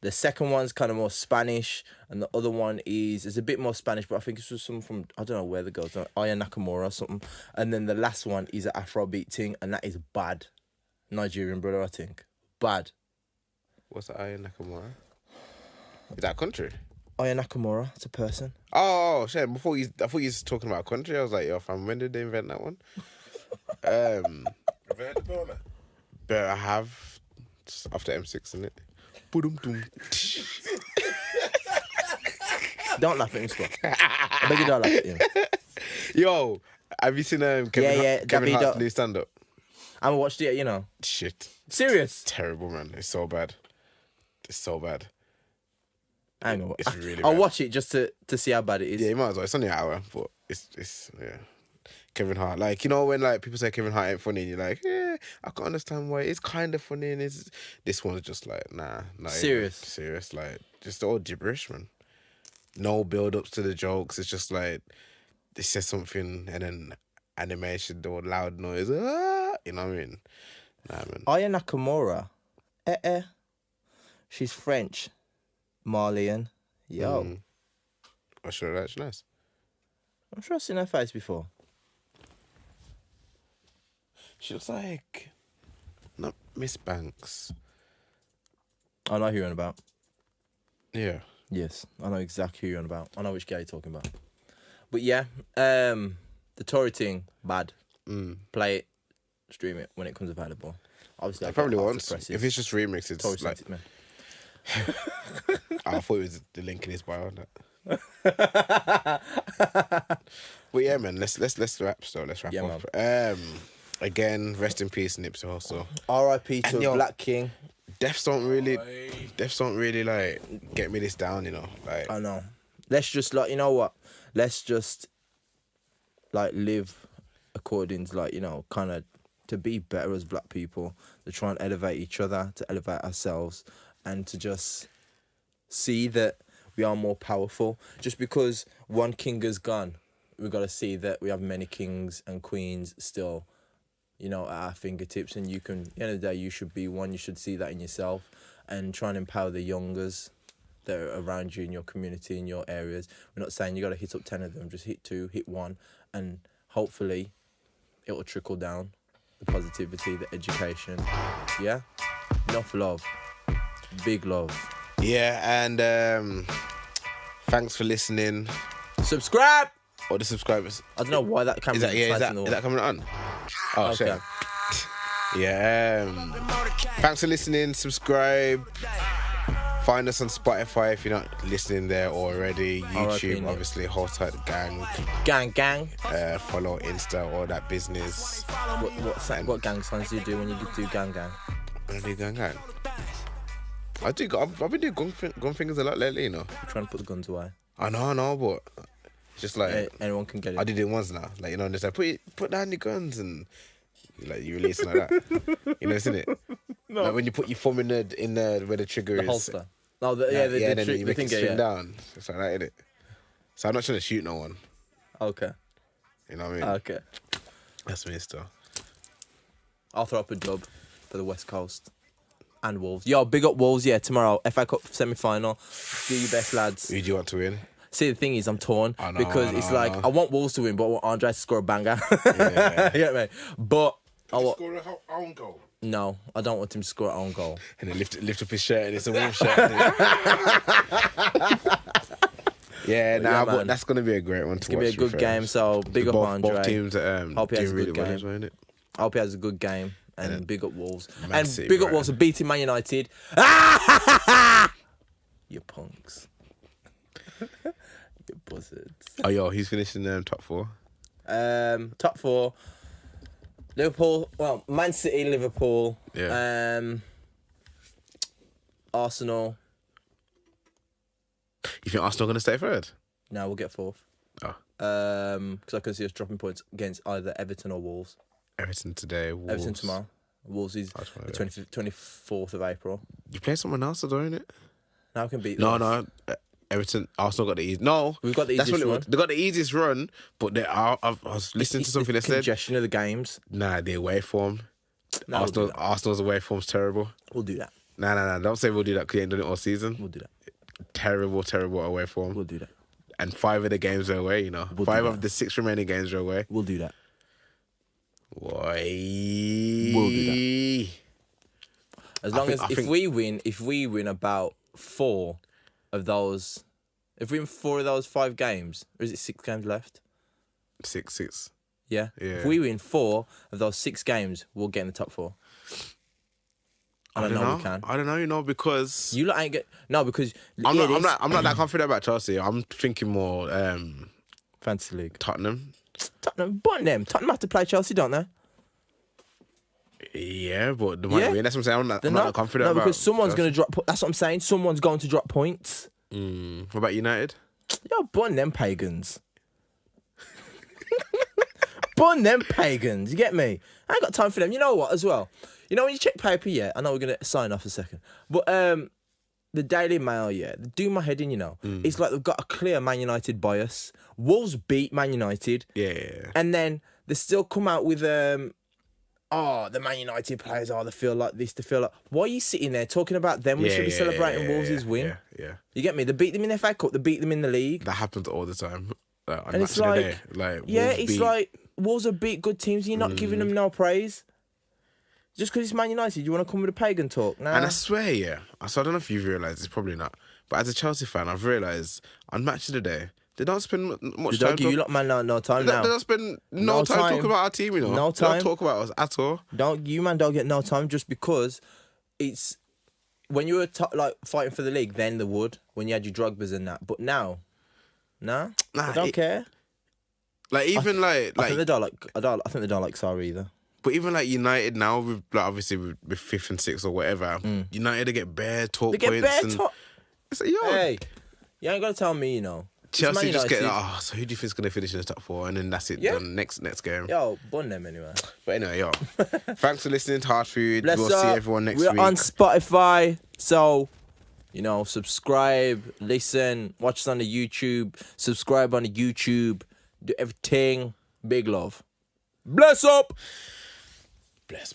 The second one's kind of more Spanish, and the other one is a bit more Spanish, but I think it's just some from I don't know where the girls are, Aya Nakamura or something. And then the last one is an Afrobeat thing, and that is bad. Nigerian brother, I think. Bad. What's the Aya Nakamura? Is that a country? Aya Nakamura, it's a person. Oh, shit. I thought you was talking about a country. I was like, yo, fam, when did they invent that one? Invented Burma. But I have, just after M6, isn't it? Boom. Don't laugh at him, Scott. I beg you don't laugh at him. Yo, have you seen Kevin Hart's new stand-up? I haven't watched it yet, Shit. Serious? Terrible, man. It's so bad. Hang on. It's really I'll bad. watch it just to see how bad it is. Yeah, you might as well. It's only an hour, but it's yeah. Kevin Hart, like, when like people say Kevin Hart ain't funny, and you're like, yeah, I can understand why it's kind of funny, and this one's just like, nah, serious, like just all gibberish, man. No build-ups to the jokes. It's just like they say something and then animation or loud noise. You know what I mean? Nah, man. Aya Nakamura. She's French. Malian. Yo. I'm sure that's nice. I'm sure I've seen her face before. She looks like not Miss Banks. I know who you're on about. Yeah. Yes, I know exactly who you're on about. I know which guy you're talking about. But yeah, the Tory thing, bad. Play it, stream it when it comes available. Obviously, I probably won't. If it's just remixed, Tory it's like... sent it, man. I thought it was the link in his bio. But yeah, man, let's wrap. So let's wrap up. Again, rest in peace, Nipsey Hussle. R.I.P. to a Black King. Deaths don't really like get me this down, Like I know. Let's just you know what? Let's just live according to kind of to be better as Black people, to try and elevate each other, to elevate ourselves, and to just see that we are more powerful. Just because one king is gone, we've got to see that we have many kings and queens still, at our fingertips. And you can, at the end of the day, you should be one. You should see that in yourself and try and empower the youngers that are around you in your community, in your areas. We're not saying you got to hit up 10 of them. Just hit 2, hit 1, and hopefully it will trickle down. The positivity, the education. Yeah? Enough love. Big love. Yeah, and thanks for listening. Subscribe! Or the subscribers. I don't know why that camera is that coming on? Oh, okay. Shit. Yeah. Thanks for listening. Subscribe. Find us on Spotify if you're not listening there already. YouTube, obviously. Hold tight gang. Gang. Follow Insta, all that business. What gang signs do you do when you do gang? When I do gang. I've been doing gun fingers a lot lately, You're trying to put the guns away. I know, but it's just like anyone can get it. I did it once now, and it's like put down your guns and you release it like that. Isn't it? No. Like when you put your thumb in the where the trigger is. Holster. No, then you make it swing down. It's like that, innit? So I'm not trying to shoot no one. Okay. You know what I mean? Okay. That's me still. I'll throw up a dub for the West Coast. And Wolves. Yo, big up Wolves, tomorrow. FA Cup semi-final. Do your best, lads. Who do you want to win? See, the thing is, I'm torn. I want Wolves to win, but I want Andre to score a banger. Yeah. You get me? But score an own goal. No, I don't want him to score an own goal. And then lift up his shirt and it's a Wolves shirt. But that's going to be a great one to watch. It's going to be a good game, so big up Andre. Both teams hope he has a good game. Well, I hope he has a good game. And big up Wolves. Man City, big up Wolves for beating Man United. You punks. You buzzards. Oh, yo, he's finishing top 4. Top 4. Liverpool. Well, Man City, Liverpool. Yeah. Arsenal. You think Arsenal going to stay third? No, we'll get 4th. Oh. Because I can see us dropping points against either Everton or Wolves. Everton today, Wolves. Everton tomorrow. Wolves is the 24th of April. You play someone else, though, isn't it? Now we can beat them. No. Everton, Arsenal got the easiest. No. We've got the easiest run. They got the easiest run, but I was listening to something that said... congestion of the games. Nah, the away form. No, Arsenal's away form's terrible. We'll do that. Nah. Don't say we'll do that because you ain't done it all season. We'll do that. Terrible away form. We'll do that. And 5 of the games are away, We'll 5 of the 6 remaining games are away. We'll do that. Why? We'll do that. As long as if we win about 4 of those, if we win 4 of those 5 games, or is it 6 games left? 6. Yeah. Yeah. If we win 4 of those 6 games, we'll get in the top 4. I don't know. We can. I don't know, because You lot ain't get because I'm not that confident about Chelsea. I'm thinking more Fantasy League. Tottenham. Tottenham have to play Chelsea, don't they? Yeah, but they might win. That's what I'm saying. I'm not that confident about. No, because someone's going to drop. That's what I'm saying. Someone's going to drop points. What about United? Yo, bun them pagans. Bun them pagans. You get me? I ain't got time for them. You know what? As well. You know when you check paper, yeah. I know we're gonna sign off a second, but the Daily Mail, yeah, they do my head in. You know, it's like they've got a clear Man United bias. Wolves beat Man United, Yeah. and then they still come out with the Man United players, they feel like this, they feel like. Why are you sitting there talking about them? We should be celebrating Wolves' win. Yeah. You get me? They beat them in the FA Cup. They beat them in the league. That happens all the time. And it's like, like Wolves have beat good teams. And you're not giving them no praise. Just because it's Man United, you want to come with a pagan talk? Nah. And I swear, so I don't know if you've realised, it's probably not. But as a Chelsea fan, I've realised on Match of the Day, they don't spend much time. Don't give you lot, man, no time now. They don't spend no time talking about our team, you know. No time. They don't talk about us at all. Don't get no time just because it's when you were like fighting for the league, then they would when you had your Drogbas and that. But now, they don't care. Like even I think they don't like. I think they don't like Sarri either. But even like United now, with like obviously with 5th and 6th or whatever, United they get bare talk points. They get bare talk. It's like, yo, hey, you ain't gotta tell me, you know. Chelsea just get so who do you think's gonna finish in the top 4? And then that's it. Yeah. Done next game. Yo, bun them anyway. But anyway, yo, thanks for listening to Hardfood. We'll see everyone next week. We're on Spotify, so subscribe, listen, watch us on the YouTube, subscribe on the YouTube, do everything. Big love. Bless up. Bless.